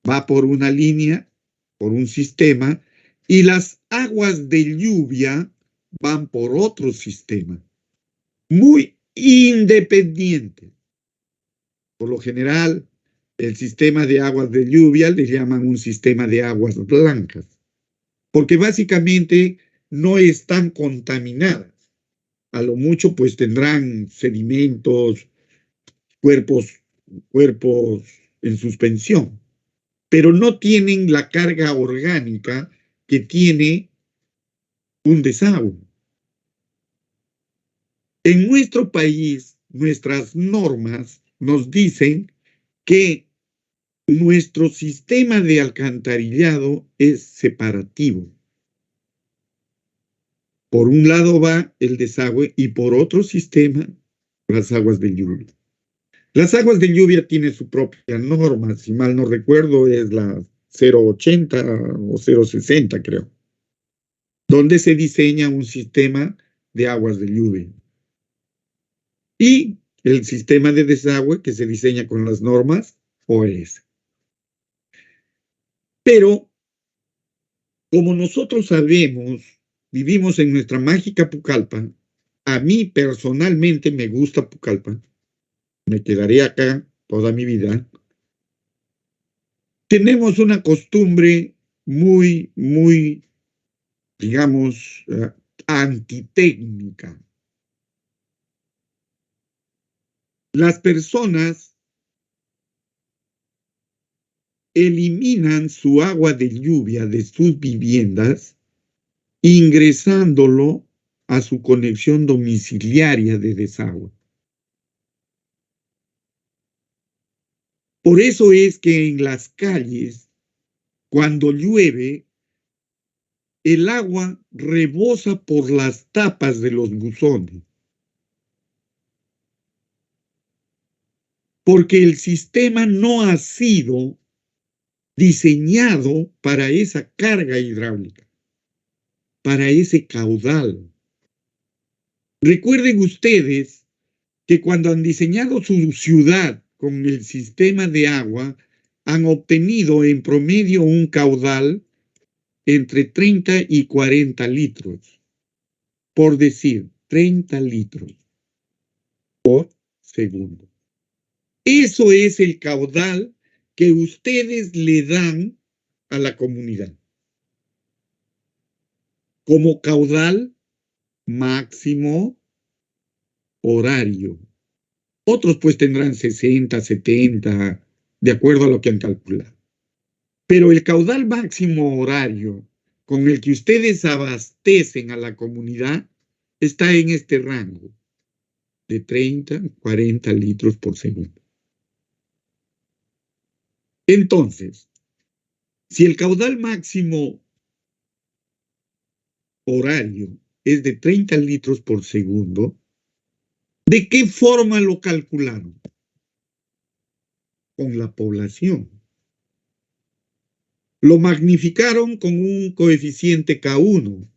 Speaker 1: va por una línea, por un sistema, y las aguas de lluvia van por otro sistema, muy independiente. Por lo general, el sistema de aguas de lluvia le llaman un sistema de aguas blancas, porque básicamente no están contaminadas. a lo mucho pues tendrán sedimentos, cuerpos en suspensión, pero no tienen la carga orgánica que tiene un desagüe. En nuestro país, nuestras normas nos dicen que nuestro sistema de alcantarillado es separativo. Por un lado va el desagüe y por otro sistema las aguas de lluvia. Las aguas de lluvia tienen su propia norma, si mal no recuerdo es la 080 o 060 creo, donde se diseña un sistema de aguas de lluvia. Y el sistema de desagüe que se diseña con las normas OS. Pero, como nosotros sabemos, vivimos en nuestra mágica Pucallpa, a mí personalmente me gusta Pucallpa, me quedaré acá toda mi vida. Tenemos una costumbre muy, digamos, antitécnica. Las personas eliminan su agua de lluvia de sus viviendas ingresándolo a su conexión domiciliaria de desagüe. Por eso es que en las calles, cuando llueve, el agua rebosa por las tapas de los buzones. Porque el sistema no ha sido diseñado para esa carga hidráulica, para ese caudal. Recuerden ustedes que cuando han diseñado su ciudad con el sistema de agua, han obtenido en promedio un caudal entre 30 y 40 litros, por decir, 30 litros por segundo. Eso es el caudal que ustedes le dan a la comunidad como caudal máximo horario. Otros pues tendrán 60, 70, de acuerdo a lo que han calculado. Pero el caudal máximo horario con el que ustedes abastecen a la comunidad está en este rango de 30, 40 litros por segundo. Entonces, si el caudal máximo horario es de 30 litros por segundo, ¿de qué forma lo calcularon? Con la población. Lo magnificaron con un coeficiente K1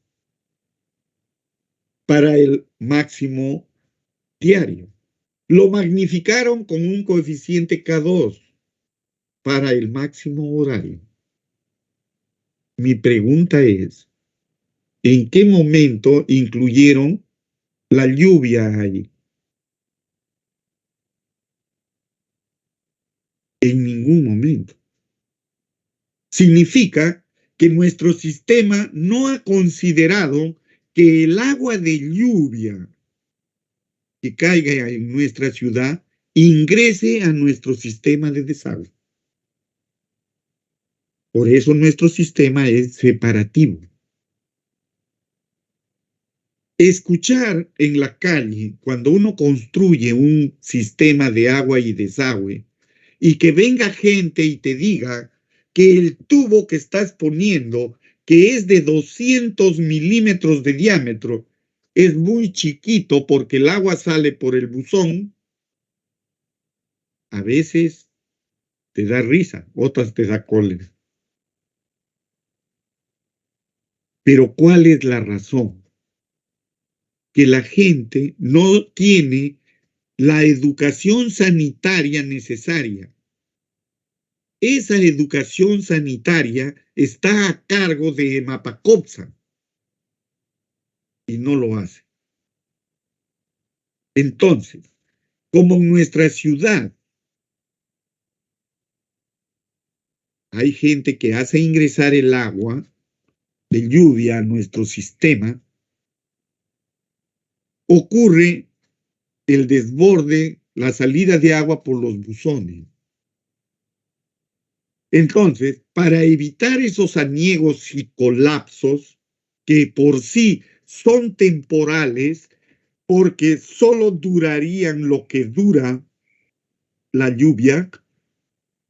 Speaker 1: para el máximo diario. Lo magnificaron con un coeficiente K2 para el máximo horario. Mi pregunta es, ¿en qué momento incluyeron la lluvia ahí? En ningún momento. Significa que nuestro sistema no ha considerado que el agua de lluvia que caiga en nuestra ciudad ingrese a nuestro sistema de desagüe. Por eso nuestro sistema es separativo. Escuchar en la calle, cuando uno construye un sistema de agua y desagüe, y que venga gente y te diga que el tubo que estás poniendo, que es de 200 milímetros de diámetro, es muy chiquito porque el agua sale por el buzón, a veces te da risa, otras te da cólera. Pero ¿cuál es la razón? Que la gente no tiene la educación sanitaria necesaria. Esa educación sanitaria está a cargo de Mapacopsa y no lo hace. Entonces, como en nuestra ciudad hay gente que hace ingresar el agua de lluvia a nuestro sistema, ocurre el desborde, la salida de agua por los buzones. Entonces, para evitar esos aniegos y colapsos que por sí son temporales, porque solo durarían lo que dura la lluvia,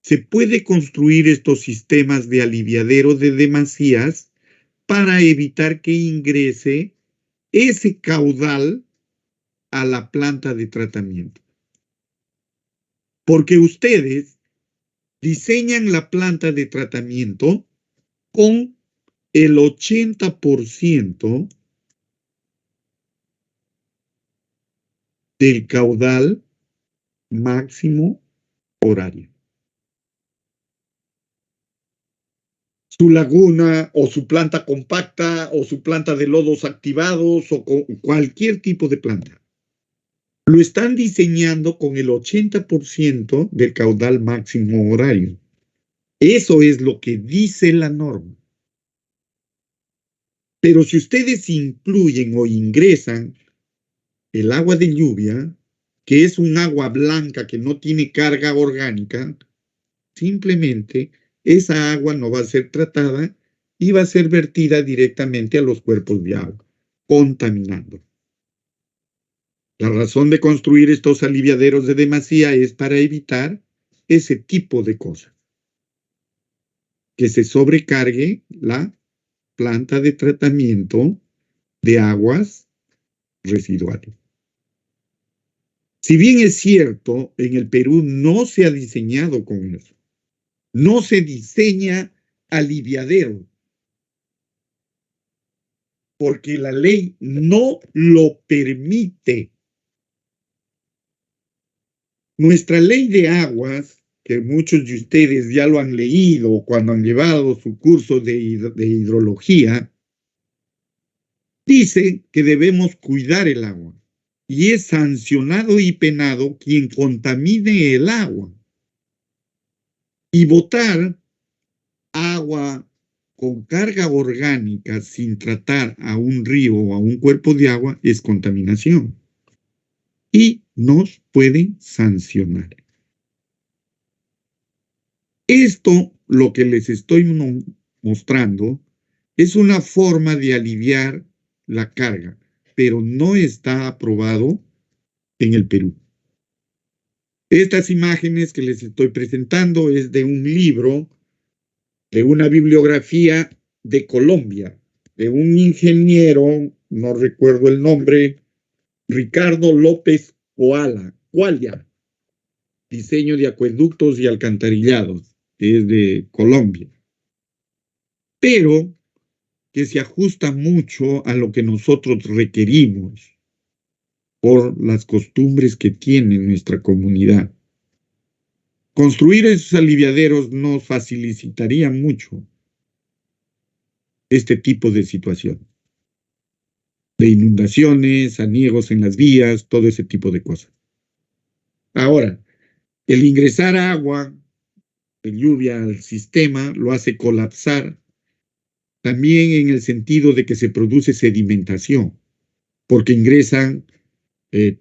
Speaker 1: se puede construir estos sistemas de aliviadero de demasías para evitar que ingrese ese caudal a la planta de tratamiento. Porque ustedes diseñan la planta de tratamiento con el 80% del caudal máximo horario. Su laguna o su planta compacta o su planta de lodos activados o cualquier tipo de planta. Lo están diseñando con el 80% del caudal máximo horario. Eso es lo que dice la norma. Pero si ustedes incluyen o ingresan el agua de lluvia, que es un agua blanca que no tiene carga orgánica, simplemente esa agua no va a ser tratada y va a ser vertida directamente a los cuerpos de agua, contaminando. La razón de construir estos aliviaderos de demasía es para evitar ese tipo de cosas. Que se sobrecargue la planta de tratamiento de aguas residuales. Si bien es cierto, en el Perú no se ha diseñado con eso. No se diseña aliviadero, porque la ley no lo permite. Nuestra ley de aguas, que muchos de ustedes ya lo han leído cuando han llevado su curso de hidrología, dice que debemos cuidar el agua y es sancionado y penado quien contamine el agua. Y botar agua con carga orgánica sin tratar a un río o a un cuerpo de agua es contaminación y nos pueden sancionar. Esto, lo que les estoy mostrando, es una forma de aliviar la carga, pero no está aprobado en el Perú. Estas imágenes que les estoy presentando es de un libro, de una bibliografía de Colombia, de un ingeniero, no recuerdo el nombre, Ricardo López Cualla, diseño de acueductos y alcantarillados, que es de Colombia, pero que se ajusta mucho a lo que nosotros requerimos por las costumbres que tiene nuestra comunidad. Construir esos aliviaderos nos facilitaría mucho este tipo de situación, de inundaciones, aniegos en las vías, todo ese tipo de cosas. Ahora, el ingresar agua de lluvia al sistema lo hace colapsar, también en el sentido de que se produce sedimentación, porque ingresan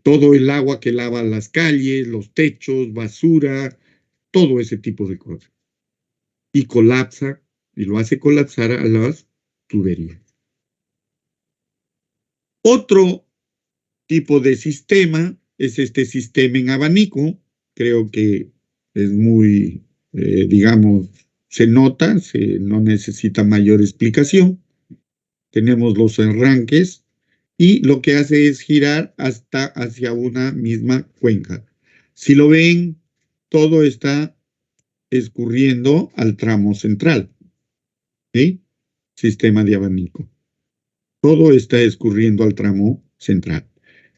Speaker 1: todo el agua que lava las calles, los techos, basura, todo ese tipo de cosas. Y colapsa, y lo hace colapsar a las tuberías. Otro tipo de sistema es este sistema en abanico. Creo que es muy, digamos, se nota, no necesita mayor explicación. Tenemos los arranques y lo que hace es girar hasta hacia una misma cuenca. Si lo ven, todo está escurriendo al tramo central. ¿Sí? Sistema de abanico. Todo está escurriendo al tramo central.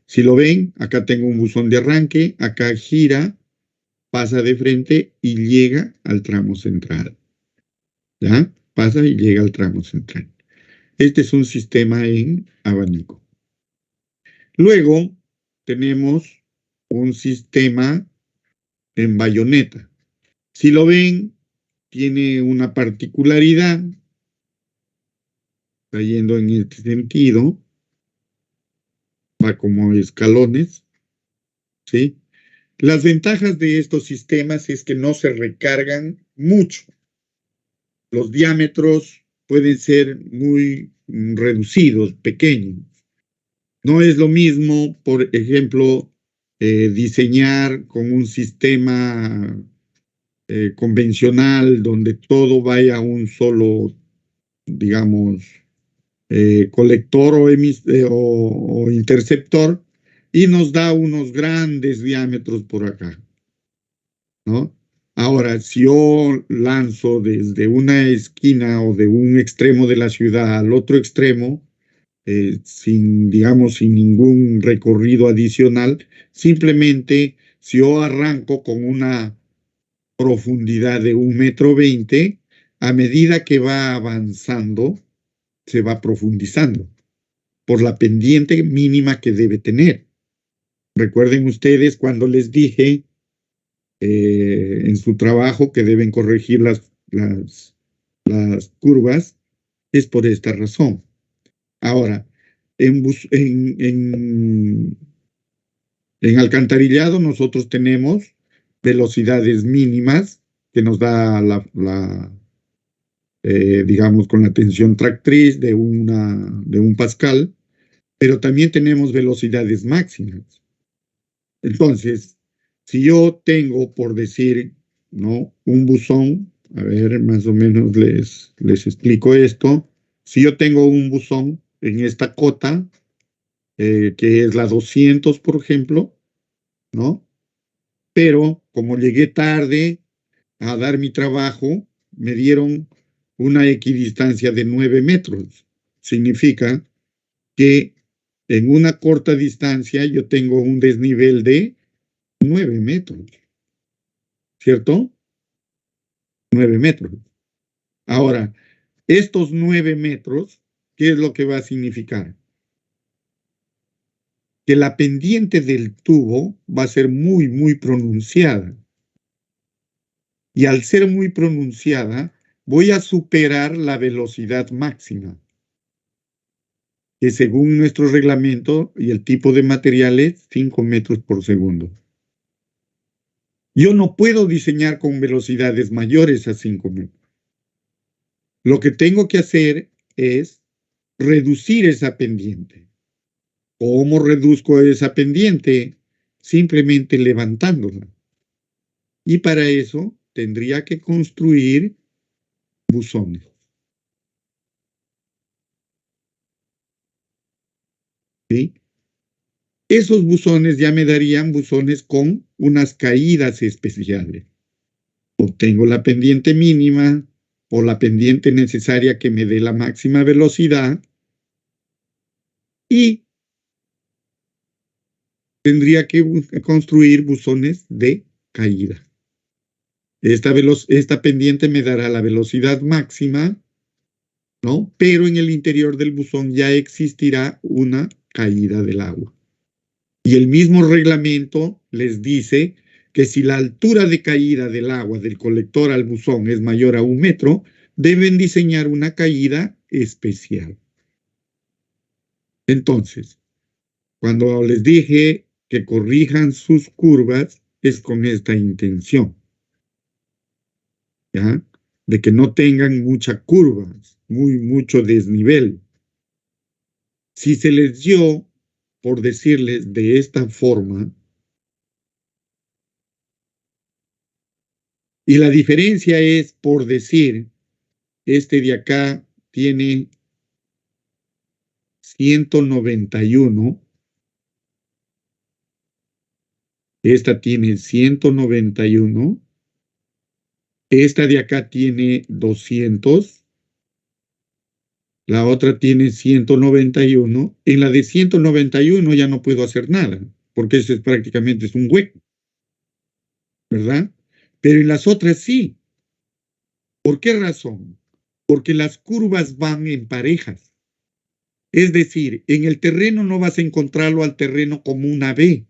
Speaker 1: Si lo ven, acá tengo un buzón de arranque, acá gira, pasa de frente y llega al tramo central. ¿Ya? Pasa y llega al tramo central. Este es un sistema en abanico. Luego tenemos un sistema en bayoneta. Si lo ven, tiene una particularidad, está yendo en este sentido. va como escalones, ¿sí? Las ventajas de estos sistemas es que no se recargan mucho. Los diámetros pueden ser muy reducidos, pequeños. No es lo mismo, por ejemplo, diseñar con un sistema convencional donde todo vaya a un solo, digamos, colector o interceptor y nos da unos grandes diámetros por acá, ¿no? Ahora, si yo lanzo desde una esquina o de un extremo de la ciudad al otro extremo, sin, digamos, sin ningún recorrido adicional, simplemente si yo arranco con una profundidad de 1,20 m, a medida que va avanzando, se va profundizando por la pendiente mínima que debe tener. Recuerden ustedes cuando les dije en su trabajo que deben corregir las curvas, es por esta razón. Ahora, en alcantarillado nosotros tenemos velocidades mínimas que nos da digamos, con la tensión tractriz de un pascal, pero también tenemos velocidades máximas. Entonces, si yo tengo, por decir, ¿no?, un buzón, a ver, más o menos les explico esto. Si yo tengo un buzón en esta cota, que es la 200, por ejemplo, ¿no? Pero como llegué tarde a dar mi trabajo, me dieron una equidistancia de 9 metros. Significa que en una corta distancia yo tengo un desnivel de 9 metros, ¿cierto? 9 metros. Ahora, estos 9 metros, ¿qué es lo que va a significar? Que la pendiente del tubo va a ser muy, muy pronunciada. Y al ser muy pronunciada, voy a superar la velocidad máxima, que según nuestro reglamento y el tipo de material es 5 metros por segundo. Yo no puedo diseñar con velocidades mayores a 5 metros. Lo que tengo que hacer es reducir esa pendiente. ¿Cómo reduzco esa pendiente? Simplemente levantándola. Y para eso tendría que construir buzones. ¿Sí? Esos buzones ya me darían buzones con unas caídas especiales. Obtengo la pendiente mínima o la pendiente necesaria que me dé la máxima velocidad y tendría que construir buzones de caída. Esta pendiente me dará la velocidad máxima, ¿no? Pero en el interior del buzón ya existirá una caída del agua. Y el mismo reglamento les dice que si la altura de caída del agua del colector al buzón es mayor a 1 metro, deben diseñar una caída especial. Entonces, cuando les dije que corrijan sus curvas, es con esta intención, ¿ya? De que no tengan muchas curvas, mucho desnivel. Si se les dio, por decirles de esta forma, y la diferencia es, por decir, este de acá tiene 191, esta tiene 191, esta de acá tiene 200, la otra tiene 191, en la de 191 ya no puedo hacer nada, porque ese prácticamente es un hueco, ¿verdad? Pero en las otras sí. ¿Por qué razón? Porque las curvas van en parejas. Es decir, en el terreno no vas a encontrarlo al terreno como una V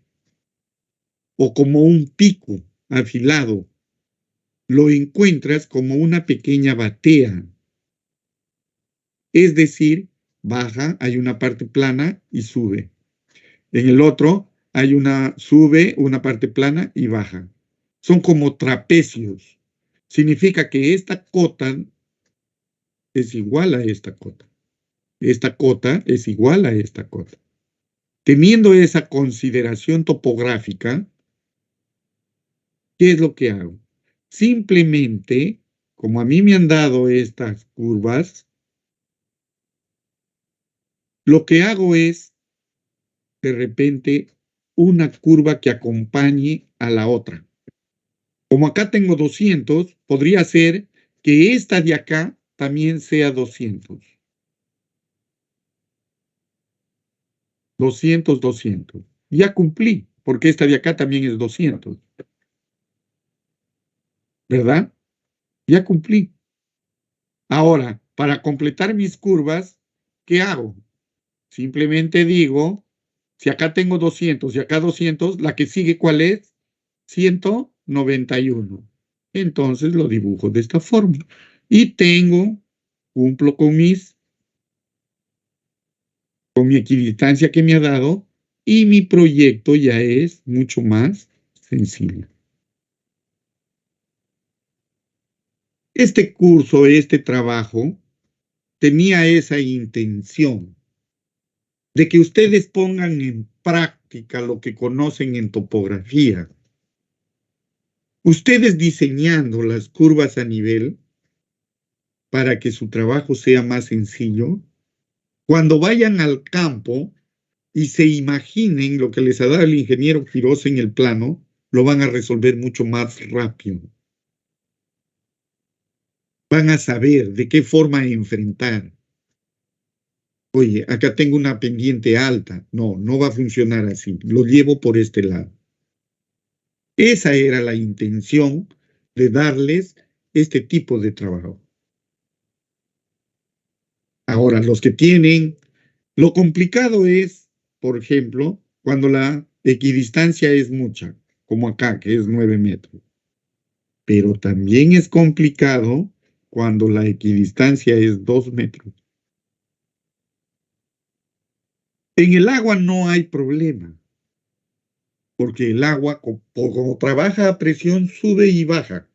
Speaker 1: o como un pico afilado. Lo encuentras como una pequeña batea. Es decir, baja, hay una parte plana y sube. En el otro hay sube, una parte plana y baja. Son como trapecios. Significa que esta cota es igual a esta cota. Esta cota es igual a esta cota. Teniendo esa consideración topográfica, ¿qué es lo que hago? Simplemente, como a mí me han dado estas curvas, lo que hago es, de repente, una curva que acompañe a la otra. Como acá tengo 200, podría ser que esta de acá también sea 200. 200, 200. Ya cumplí, porque esta de acá también es 200. ¿Verdad? Ya cumplí. Ahora, para completar mis curvas, ¿qué hago? Simplemente digo, si acá tengo 200 y acá 200, la que sigue, ¿cuál es? 191. Entonces lo dibujo de esta forma. Y cumplo con mi equidistancia que me ha dado, y mi proyecto ya es mucho más sencillo. Este curso, este trabajo, tenía esa intención de que ustedes pongan en práctica lo que conocen en topografía. Ustedes diseñando las curvas a nivel para que su trabajo sea más sencillo, cuando vayan al campo y se imaginen lo que les ha dado el ingeniero Quiroz en el plano, lo van a resolver mucho más rápido. Van a saber de qué forma enfrentar. Oye, acá tengo una pendiente alta. No, no va a funcionar así. Lo llevo por este lado. Esa era la intención de darles este tipo de trabajo. Ahora, los que tienen, lo complicado es, por ejemplo, cuando la equidistancia es mucha, como acá, que es 9 metros. Pero también es complicado cuando la equidistancia es 2 metros. En el agua no hay problema, porque el agua, como trabaja a presión, sube y baja.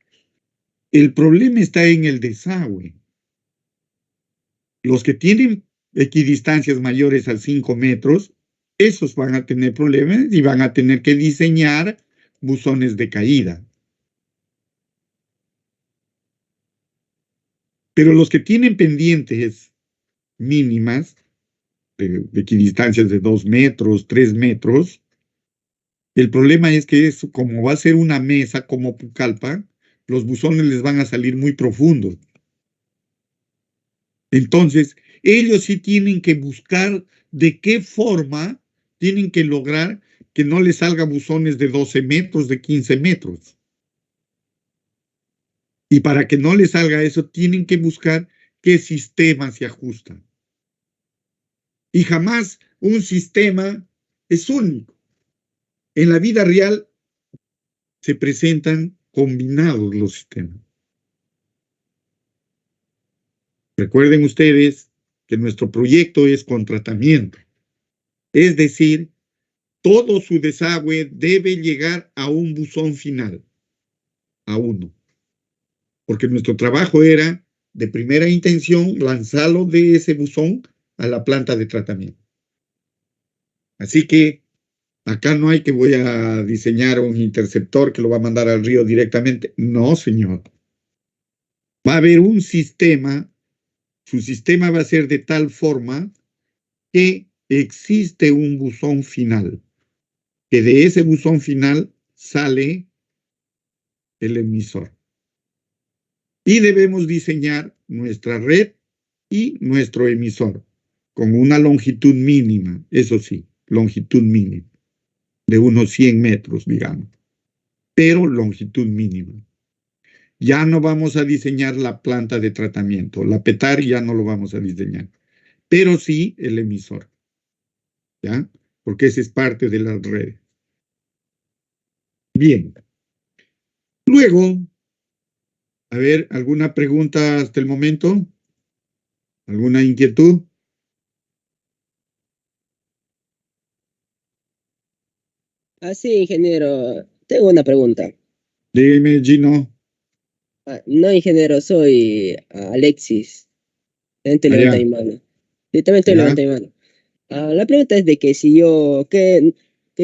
Speaker 1: El problema está en el desagüe. Los que tienen equidistancias mayores a 5 metros, esos van a tener problemas y van a tener que diseñar buzones de caída. Pero los que tienen pendientes mínimas, de equidistancias de 2 metros, 3 metros, el problema es que como va a ser una mesa como Pucallpa, los buzones les van a salir muy profundos. Entonces, ellos sí tienen que buscar de qué forma tienen que lograr que no les salga buzones de 12 metros, de 15 metros. Y para que no les salga eso, tienen que buscar qué sistema se ajusta. Y jamás un sistema es único. En la vida real se presentan combinados los sistemas. Recuerden ustedes que nuestro proyecto es con tratamiento. Es decir, todo su desagüe debe llegar a un buzón final, a uno. Porque nuestro trabajo era, de primera intención, lanzarlo de ese buzón a la planta de tratamiento. Así que acá no hay que voy a diseñar un interceptor que lo va a mandar al río directamente. No, señor. Va a haber un sistema, su sistema va a ser de tal forma que existe un buzón final, que de ese buzón final sale el emisor. Y debemos diseñar nuestra red y nuestro emisor con una longitud mínima, eso sí, longitud mínima, de unos 100 metros, digamos, pero longitud mínima. Ya no vamos a diseñar la planta de tratamiento, la PETAR ya no lo vamos a diseñar, pero sí el emisor, ¿ya? Porque ese es parte de las redes. Bien. Luego, a ver, ¿alguna pregunta hasta el momento? ¿Alguna inquietud?
Speaker 6: Sí, ingeniero, tengo una pregunta.
Speaker 1: Dime, Gino.
Speaker 6: No, ingeniero, soy Alexis. También estoy
Speaker 1: Allá,
Speaker 6: levantando mi mano. Sí, también estoy
Speaker 1: ya.
Speaker 6: levantando mi mano. La pregunta es de que si yo,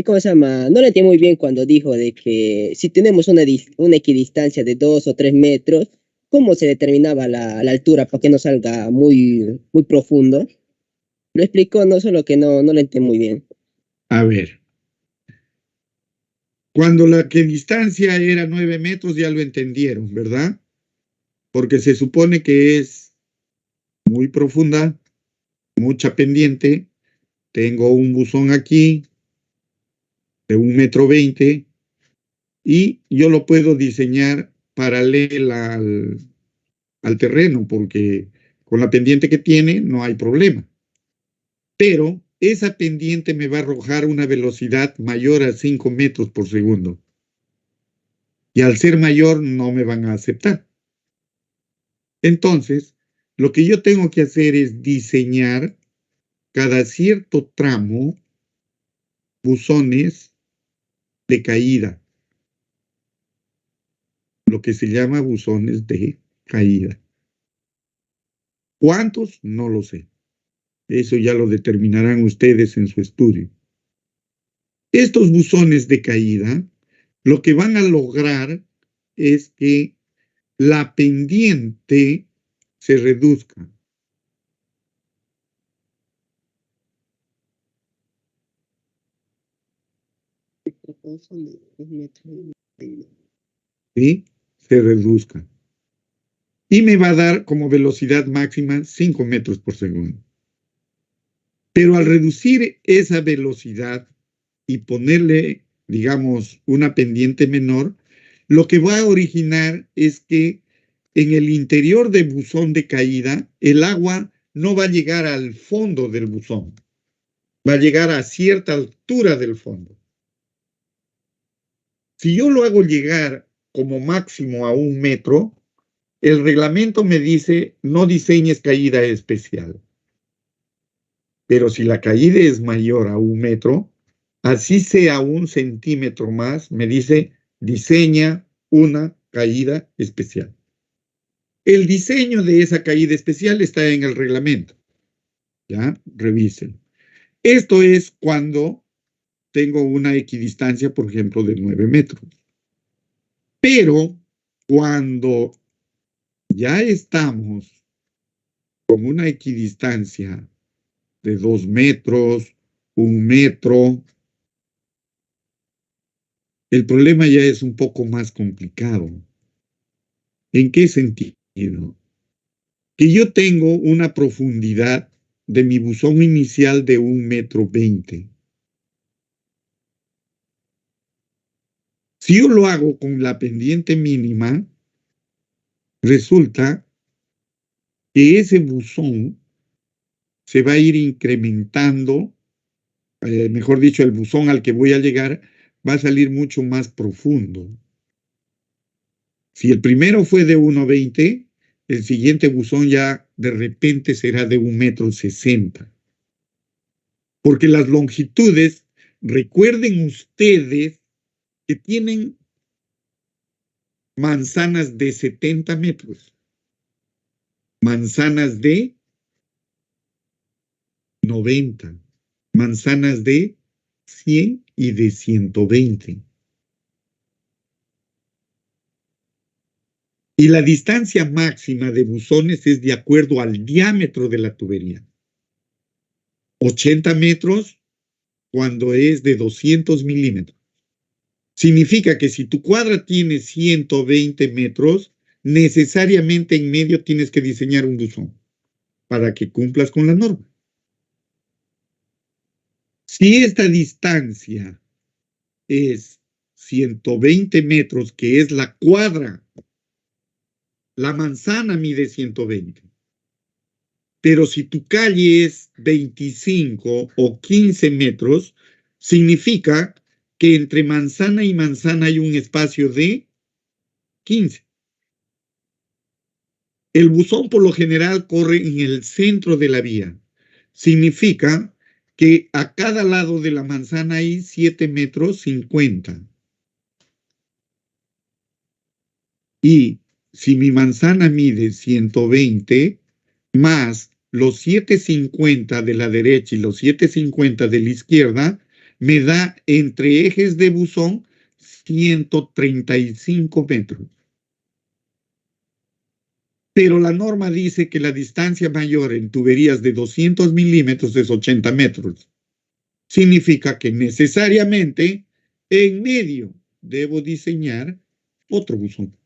Speaker 6: ¿cómo se llama? No le entiendo muy bien cuando dijo de que si tenemos una equidistancia de 2 o 3 metros, ¿cómo se determinaba la altura para que no salga muy, muy profundo? Lo explicó, no solo que no lo entiendo muy bien.
Speaker 1: A ver, cuando la equidistancia era 9 metros ya lo entendieron, ¿verdad? Porque se supone que es muy profunda, mucha pendiente. Tengo un buzón aquí de 1,20 m y yo lo puedo diseñar paralela al terreno porque con la pendiente que tiene no hay problema. Pero esa pendiente me va a arrojar una velocidad mayor a 5 metros por segundo. Y al ser mayor no me van a aceptar. Entonces, lo que yo tengo que hacer es diseñar cada cierto tramo buzones de caída, lo que se llama buzones de caída. ¿Cuántos? No lo sé. Eso ya lo determinarán ustedes en su estudio. Estos buzones de caída, lo que van a lograr es que la pendiente se reduzca. ¿Sí? Se reduzca. Y me va a dar como velocidad máxima 5 metros por segundo. Pero al reducir esa velocidad y ponerle, digamos, una pendiente menor, lo que va a originar es que en el interior del buzón de caída, el agua no va a llegar al fondo del buzón, va a llegar a cierta altura del fondo. Si yo lo hago llegar como máximo a 1 metro, el reglamento me dice no diseñes caída especial. Pero si la caída es mayor a 1 metro, así sea 1 centímetro más, me dice diseña una caída especial. El diseño de esa caída especial está en el reglamento. ¿Ya? Revisen. Esto es cuando tengo una equidistancia, por ejemplo, de 9 metros. Pero cuando ya estamos con una equidistancia de 2 metros, 1 metro, el problema ya es un poco más complicado. ¿En qué sentido? Que yo tengo una profundidad de mi buzón inicial de 1,20 m. Si yo lo hago con la pendiente mínima, resulta que ese buzón se va a ir incrementando, mejor dicho, el buzón al que voy a llegar va a salir mucho más profundo. Si el primero fue de 1,20 m, el siguiente buzón ya de repente será de 1,60 m. Porque las longitudes, recuerden ustedes que tienen manzanas de 70 metros, manzanas de 90, manzanas de 100 y de 120. Y la distancia máxima de buzones es de acuerdo al diámetro de la tubería. 80 metros cuando es de 200 milímetros. Significa que si tu cuadra tiene 120 metros, necesariamente en medio tienes que diseñar un buzón para que cumplas con la norma. Si esta distancia es 120 metros, que es la cuadra, la manzana mide 120. Pero si tu calle es 25 o 15 metros, significa que entre manzana y manzana hay un espacio de 15. El buzón por lo general corre en el centro de la vía. Significa que a cada lado de la manzana hay 7,50 metros. Y si mi manzana mide 120, más los 7,50 de la derecha y los 7,50 de la izquierda, me da entre ejes de buzón 135 metros. Pero la norma dice que la distancia mayor en tuberías de 200 milímetros es 80 metros. Significa que necesariamente en medio debo diseñar otro buzón.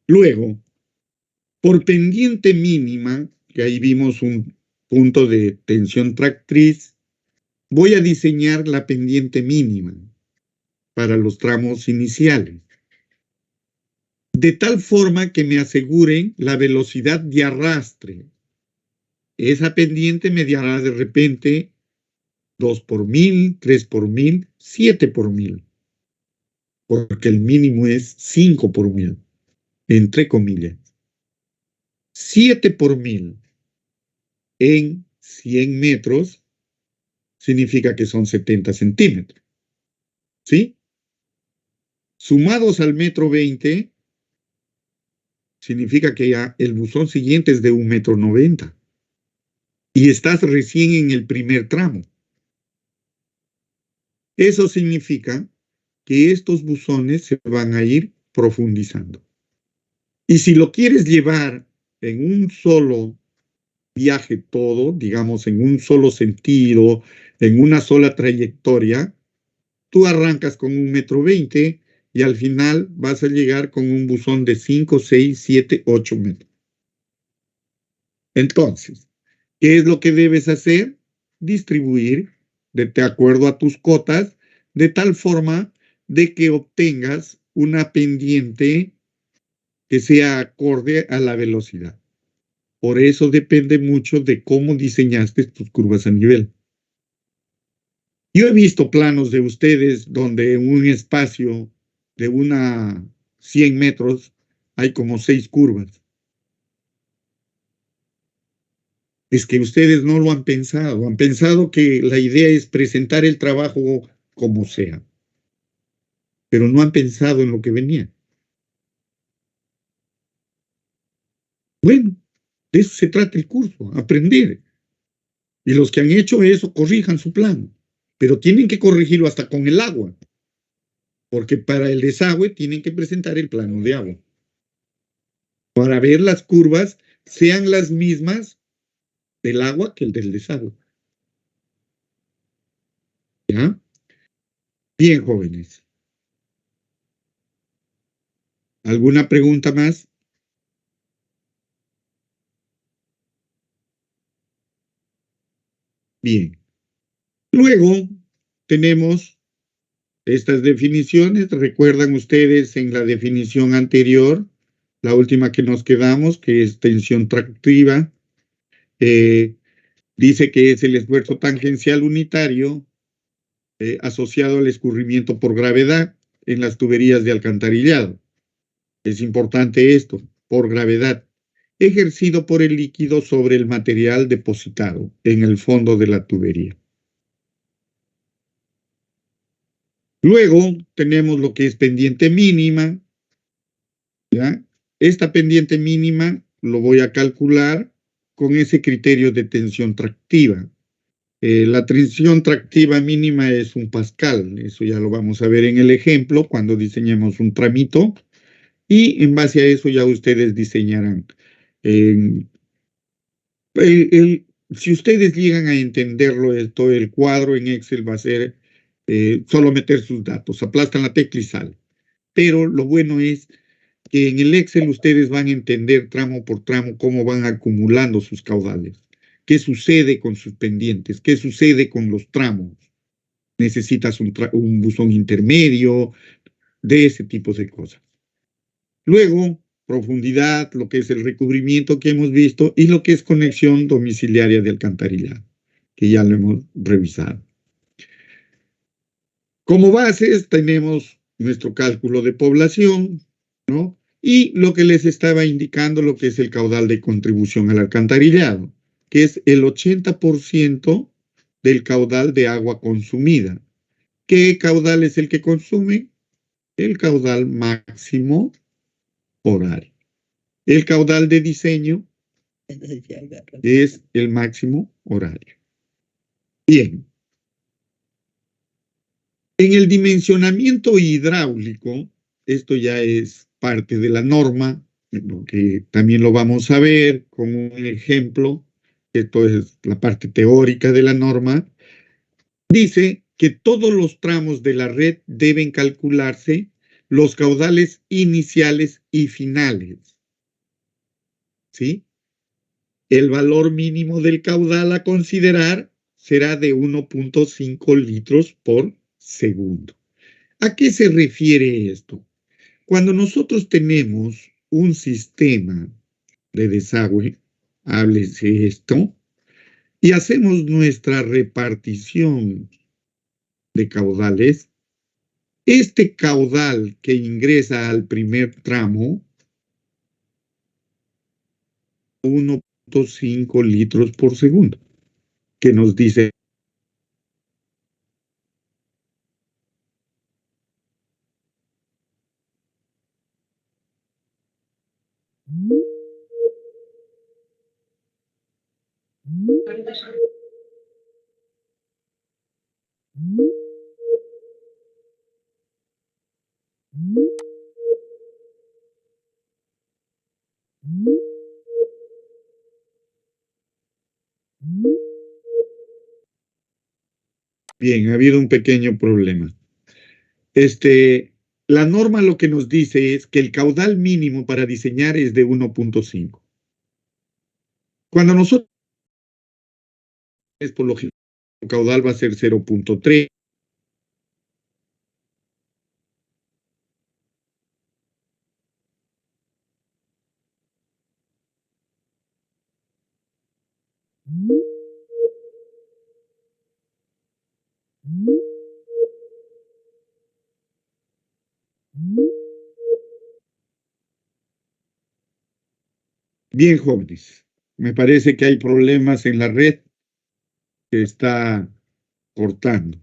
Speaker 1: Luego, por pendiente mínima, que ahí vimos un punto de tensión tractriz, voy a diseñar la pendiente mínima para los tramos iniciales, de tal forma que me aseguren la velocidad de arrastre. Esa pendiente me dará de repente 2 por 1000, 3 por 1000, 7 por 1000, porque el mínimo es 5 por 1000, entre comillas. 7 por 1000 en 100 metros significa que son 70 centímetros. ¿Sí? Sumados al metro 20, significa que ya el buzón siguiente es de 1,90 m. Y estás recién en el primer tramo. Eso significa que estos buzones se van a ir profundizando. Y si lo quieres llevar en un solo viaje todo, digamos en un solo sentido, en una sola trayectoria, tú arrancas con 1,20 m y al final vas a llegar con un buzón de 5, 6, 7, 8 metros. Entonces, ¿qué es lo que debes hacer? Distribuir de acuerdo a tus cotas, de tal forma de que obtengas una pendiente que sea acorde a la velocidad. Por eso depende mucho de cómo diseñaste tus curvas a nivel. Yo he visto planos de ustedes donde en un espacio de 100 metros hay como 6 curvas. Es que ustedes no lo han pensado que la idea es presentar el trabajo como sea, pero no han pensado en lo que venía. Bueno, de eso se trata el curso, aprender. Y los que han hecho eso, corrijan su plan, pero tienen que corregirlo hasta con el agua, porque para el desagüe tienen que presentar el plano de agua, para ver las curvas sean las mismas del agua que el del desagüe. ¿Ya? Bien, jóvenes. ¿Alguna pregunta más? Bien. Luego tenemos estas definiciones. ¿Recuerdan ustedes en la definición anterior, la última que nos quedamos, que es tensión tractiva? Dice que es el esfuerzo tangencial unitario asociado al escurrimiento por gravedad en las tuberías de alcantarillado. Es importante esto, por gravedad, ejercido por el líquido sobre el material depositado en el fondo de la tubería. Luego tenemos lo que es pendiente mínima, ¿ya? Esta pendiente mínima lo voy a calcular con ese criterio de tensión tractiva. La tensión tractiva mínima es 1 pascal, eso ya lo vamos a ver en el ejemplo cuando diseñemos un tramito, y en base a eso ya ustedes diseñarán. Si ustedes llegan a entenderlo, todo el cuadro en Excel va a ser solo meter sus datos, aplastan la tecla y sale. Pero lo bueno es que en el Excel ustedes van a entender tramo por tramo cómo van acumulando sus caudales. ¿Qué sucede con sus pendientes? ¿Qué sucede con los tramos? ¿Necesitas un buzón intermedio? De ese tipo de cosas. Luego, profundidad, lo que es el recubrimiento que hemos visto y lo que es conexión domiciliaria de alcantarillado, que ya lo hemos revisado. Como bases tenemos nuestro cálculo de población, ¿no? y lo que les estaba indicando lo que es el caudal de contribución al alcantarillado, que es el 80% del caudal de agua consumida. ¿Qué caudal es el que consume? El caudal máximo horario. El caudal de diseño es el máximo horario. Bien. En el dimensionamiento hidráulico, esto ya es parte de la norma, que también lo vamos a ver con un ejemplo. Esto es la parte teórica de la norma. Dice que todos los tramos de la red deben calcularse los caudales iniciales y finales. ¿Sí? El valor mínimo del caudal a considerar será de 1.5 litros por segundo. ¿A qué se refiere esto? Cuando nosotros tenemos un sistema de desagüe, háblese esto, y hacemos nuestra repartición de caudales, este caudal que ingresa al primer tramo, 1.5 litros por segundo, que nos dice bien, ha habido un pequeño problema. La norma lo que nos dice es que el caudal mínimo para diseñar es de 1.5. Cuando nosotros, por lo general, el caudal va a ser 0.3. Bien, jóvenes, me parece que hay problemas en la red que está cortando.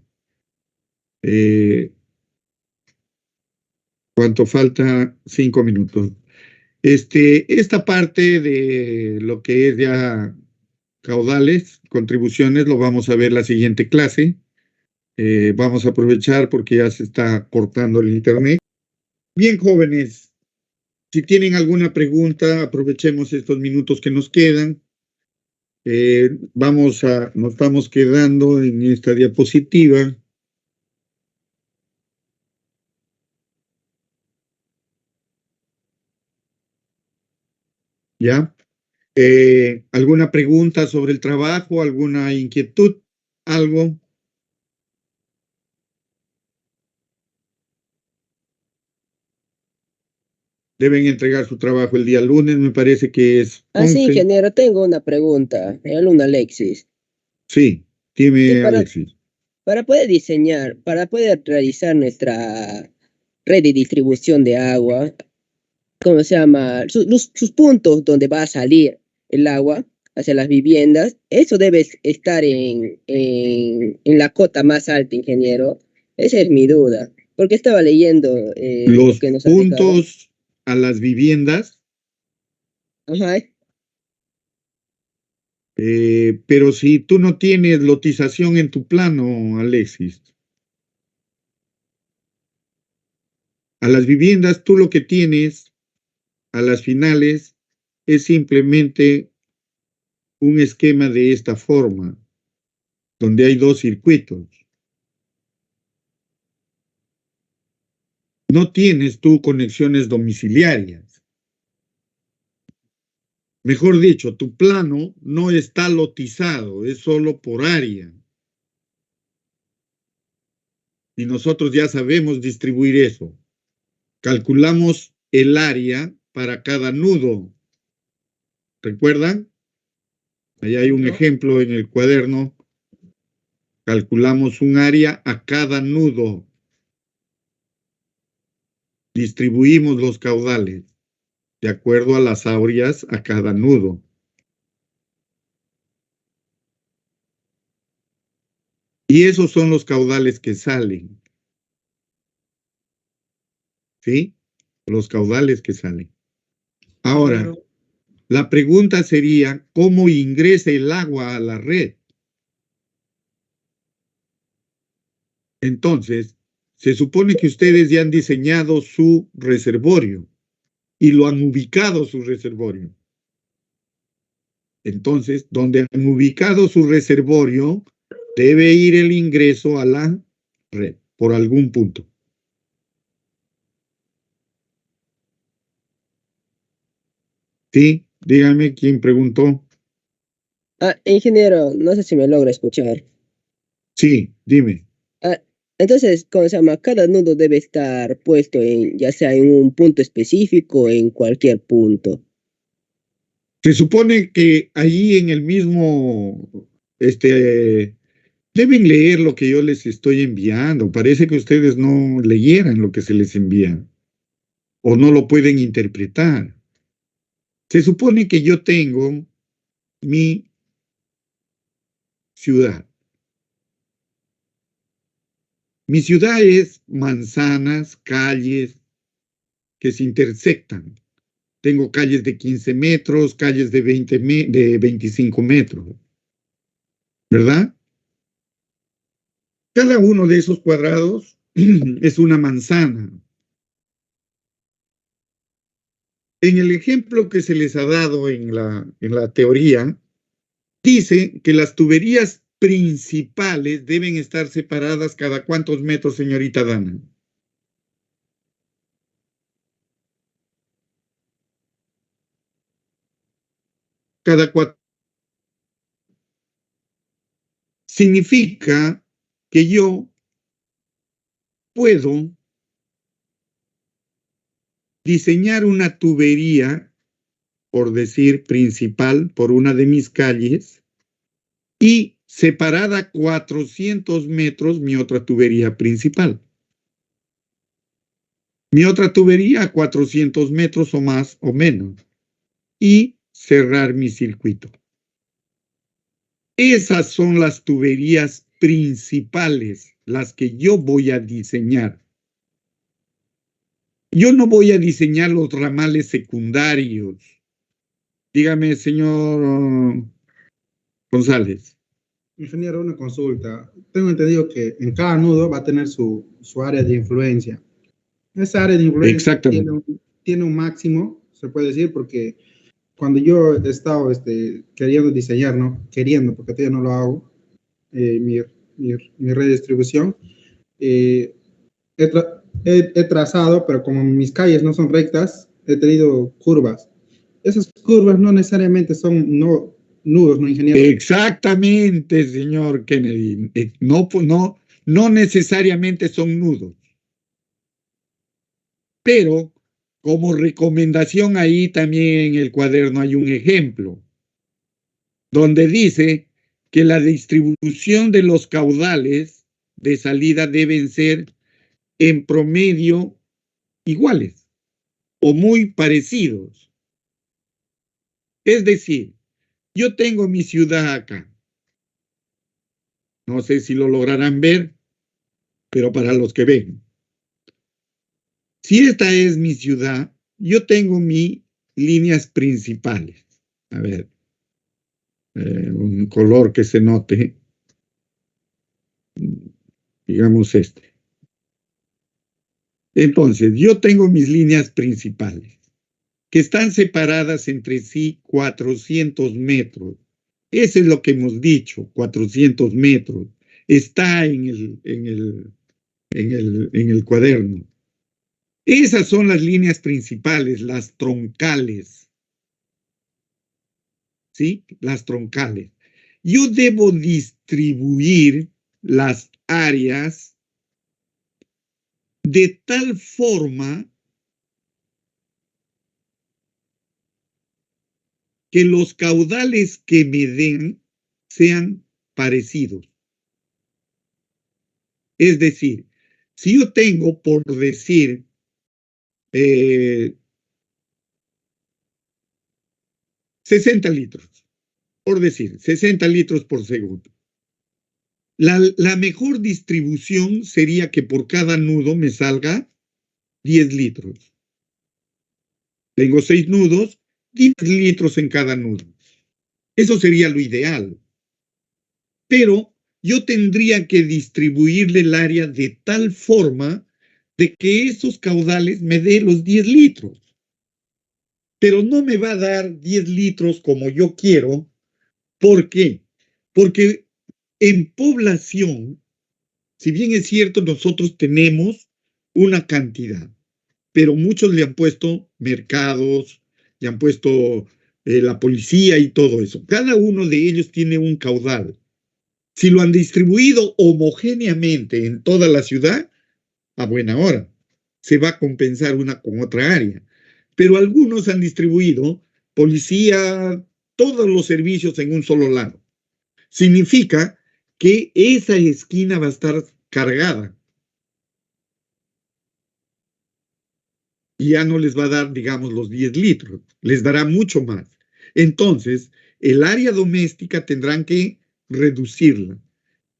Speaker 1: ¿Cuánto falta? 5 minutos. Esta parte de lo que es ya caudales, contribuciones, lo vamos a ver la siguiente clase. Vamos a aprovechar porque ya se está cortando el internet. Bien, jóvenes, si tienen alguna pregunta, aprovechemos estos minutos que nos quedan. Nos estamos quedando en esta diapositiva. ¿Ya? ¿Alguna pregunta sobre el trabajo? ¿Alguna inquietud? ¿Algo? Deben entregar su trabajo el día lunes, me parece que es
Speaker 6: Así,
Speaker 1: 11.
Speaker 6: ingeniero, tengo una pregunta. El alumno Alexis.
Speaker 1: Sí,
Speaker 6: Y
Speaker 1: dime, Alexis.
Speaker 6: para poder diseñar, para poder realizar nuestra red de distribución de agua, ¿cómo se llama? Sus puntos donde va a salir el agua hacia las viviendas, eso debe estar en la cota más alta, ingeniero. Esa es mi duda, porque estaba leyendo lo
Speaker 1: Los
Speaker 6: que nos ha indicado.
Speaker 1: puntos a las viviendas,
Speaker 6: Ajá.
Speaker 1: pero si tú no tienes lotización en tu plano, Alexis, a las viviendas tú lo que tienes, a las finales, es simplemente un esquema de esta forma, donde hay 2 circuitos. No tienes tú conexiones domiciliarias. Mejor dicho, tu plano no está lotizado, es solo por área. Y nosotros ya sabemos distribuir eso. Calculamos el área para cada nudo. ¿Recuerdan? Ahí hay un ejemplo en el cuaderno. Calculamos un área a cada nudo. Distribuimos los caudales. de acuerdo a las áureas a cada nudo. Y esos son los caudales que salen. ¿Sí? Los caudales que salen. Ahora, la pregunta sería, ¿cómo ingresa el agua a la red? Entonces, se supone que ustedes ya han diseñado su reservorio y lo han ubicado su reservorio. Entonces, donde han ubicado su reservorio, debe ir el ingreso a la red por algún punto. Sí, dígame quién preguntó.
Speaker 6: Ingeniero, no sé si me logra escuchar.
Speaker 1: Sí, dime.
Speaker 6: Entonces, ¿cómo se llama? Cada nudo debe estar puesto ya sea en un punto específico o en cualquier punto.
Speaker 1: Se supone que ahí en el mismo, deben leer lo que yo les estoy enviando. Parece que ustedes no leyeran lo que se les envía o no lo pueden interpretar. Se supone que yo tengo mi ciudad. Mi ciudad es manzanas, calles que se intersectan. Tengo calles de 15 metros, calles de 25 metros, ¿verdad? Cada uno de esos cuadrados es una manzana. En el ejemplo que se les ha dado en la teoría, dice que las tuberías principales deben estar separadas cada cuántos metros, señorita Dana. Cada 4. Significa que yo puedo diseñar una tubería, por decir principal, por una de mis calles, y separada 400 metros mi otra tubería principal. Mi otra tubería a 400 metros o más o menos. Y cerrar mi circuito. Esas son las tuberías principales, las que yo voy a diseñar. Yo no voy a diseñar los ramales secundarios. Dígame, señor González.
Speaker 7: Ingeniero, una consulta. Tengo entendido que en cada nudo va a tener su área de influencia. Esa área de influencia tiene un máximo, se puede decir, porque cuando yo he estado queriendo diseñar, ¿no? Queriendo, porque todavía no lo hago, mi red de distribución, he trazado, pero como mis calles no son rectas, he tenido curvas. Esas curvas no necesariamente son nudos, ¿no, ingeniero?
Speaker 1: Exactamente, señor Kennedy. No necesariamente son nudos. Pero como recomendación ahí también en el cuaderno hay un ejemplo donde dice que la distribución de los caudales de salida deben ser en promedio iguales o muy parecidos. Es decir, yo tengo mi ciudad acá. No sé si lo lograrán ver, pero para los que ven. Si esta es mi ciudad, yo tengo mis líneas principales. A ver, un color que se note. Digamos este. Entonces, yo tengo mis líneas principales, que están separadas entre sí 400 metros. Eso es lo que hemos dicho, 400 metros. Está en el cuaderno. Esas son las líneas principales, las troncales. ¿Sí? Las troncales. Yo debo distribuir las áreas de tal forma que los caudales que me den sean parecidos. Es decir, si yo tengo, por decir, 60 litros, por decir, 60 litros por segundo. La mejor distribución sería que por cada nudo me salga 10 litros. Tengo 6 nudos, 10 litros en cada nudo. Eso sería lo ideal. Pero yo tendría que distribuirle el área de tal forma de que esos caudales me den los 10 litros. Pero no me va a dar 10 litros como yo quiero. ¿Por qué? Porque en población, si bien es cierto, nosotros tenemos una cantidad, pero muchos le han puesto mercados, le han puesto la policía y todo eso. Cada uno de ellos tiene un caudal. Si lo han distribuido homogéneamente en toda la ciudad, a buena hora, se va a compensar una con otra área. Pero algunos han distribuido policía, todos los servicios en un solo lado. Significa que esa esquina va a estar cargada. Y ya no les va a dar, digamos, los 10 litros, les dará mucho más. Entonces, el área doméstica tendrán que reducirla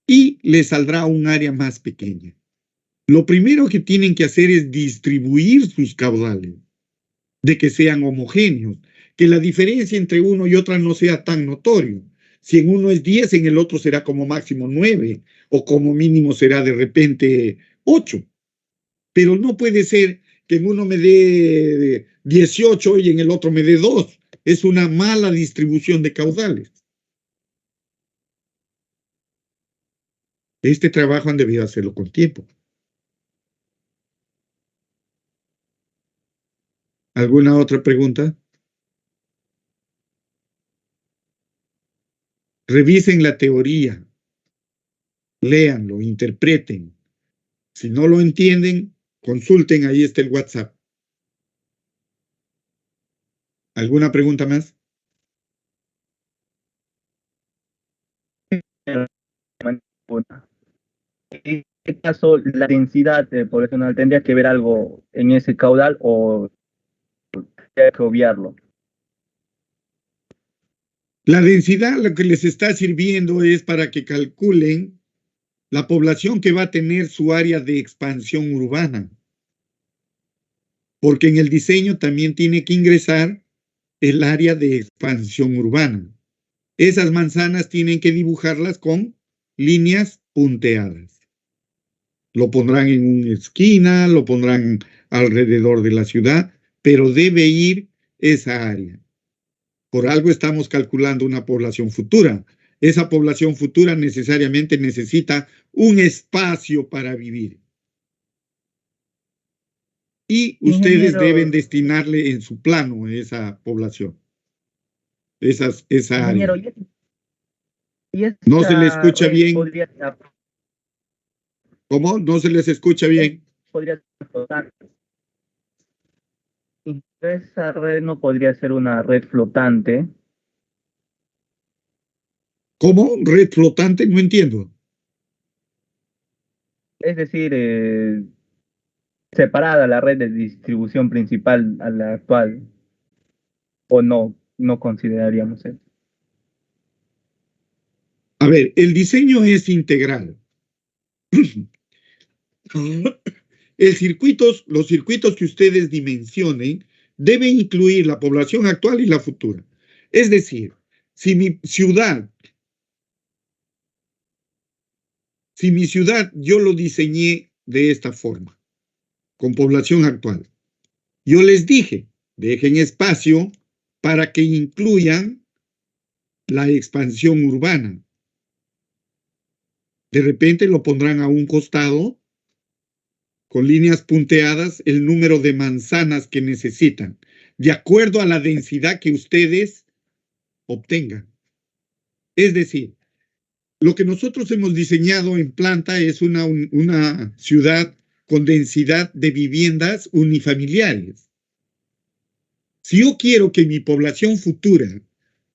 Speaker 1: y les saldrá un área más pequeña. Lo primero que tienen que hacer es distribuir sus caudales, de que sean homogéneos, que la diferencia entre uno y otra no sea tan notorio. Si en uno es 10, en el otro será como máximo 9, o como mínimo será de repente 8. Pero no puede ser que en uno me dé 18 y en el otro me dé 2. Es una mala distribución de caudales. Este trabajo han debido hacerlo con tiempo. ¿Alguna otra pregunta? Revisen la teoría, léanlo, interpreten. Si no lo entienden, consulten, ahí está el WhatsApp. ¿Alguna pregunta más?
Speaker 8: En este caso, la densidad poblacional tendría que ver algo en ese caudal o tendría que obviarlo.
Speaker 1: La densidad lo que les está sirviendo es para que calculen la población que va a tener su área de expansión urbana. Porque en el diseño también tiene que ingresar el área de expansión urbana. Esas manzanas tienen que dibujarlas con líneas punteadas. Lo pondrán en una esquina, lo pondrán alrededor de la ciudad, pero debe ir esa área. Por algo estamos calculando una población futura. Esa población futura necesariamente necesita un espacio para vivir. Y ustedes deben destinarle en su plano a esa población, esa área. ¿No se le escucha bien? ¿Cómo? ¿No se les escucha bien?
Speaker 8: Podría flotar. Esa red no podría ser una red flotante.
Speaker 1: ¿Cómo? ¿Red flotante? No entiendo.
Speaker 8: Es decir, separada la red de distribución principal a la actual. ¿O no consideraríamos eso?
Speaker 1: A ver, el diseño es integral. Los circuitos que ustedes dimensionen deben incluir la población actual y la futura. Es decir, si mi ciudad yo lo diseñé de esta forma, con población actual, yo les dije, dejen espacio para que incluyan la expansión urbana. De repente lo pondrán a un costado con líneas punteadas el número de manzanas que necesitan, de acuerdo a la densidad que ustedes obtengan. Es decir, lo que nosotros hemos diseñado en planta es una ciudad con densidad de viviendas unifamiliares. Si yo quiero que mi población futura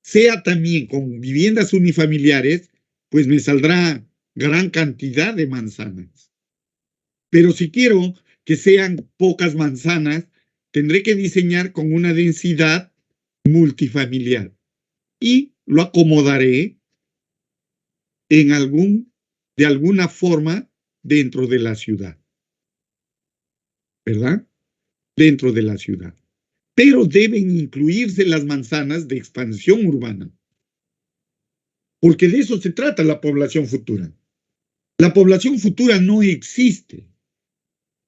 Speaker 1: sea también con viviendas unifamiliares, pues me saldrá gran cantidad de manzanas. Pero si quiero que sean pocas manzanas, tendré que diseñar con una densidad multifamiliar. y lo acomodaré de alguna forma dentro de la ciudad, ¿verdad? Dentro de la ciudad. Pero deben incluirse las manzanas de expansión urbana, porque de eso se trata la población futura. La población futura no existe,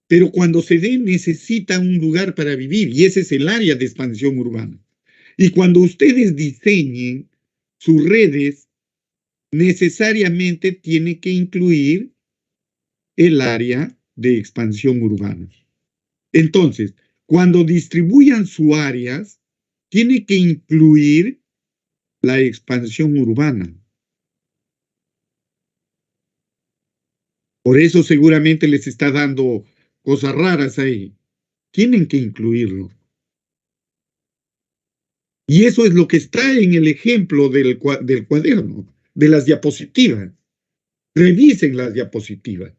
Speaker 1: pero cuando se dé necesita un lugar para vivir, y ese es el área de expansión urbana. Y cuando ustedes diseñen sus redes, necesariamente tiene que incluir el área de expansión urbana. Entonces, cuando distribuyan sus áreas, tiene que incluir la expansión urbana. Por eso seguramente les está dando cosas raras ahí. Tienen que incluirlo. Y eso es lo que está en el ejemplo del cuaderno, de las diapositivas. Revisen las diapositivas.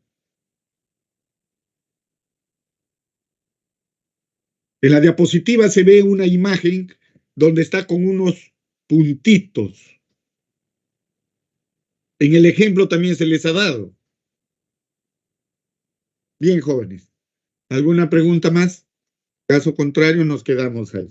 Speaker 1: En la diapositiva se ve una imagen donde está con unos puntitos. En el ejemplo también se les ha dado. Bien, jóvenes. ¿Alguna pregunta más? Caso contrario, nos quedamos ahí.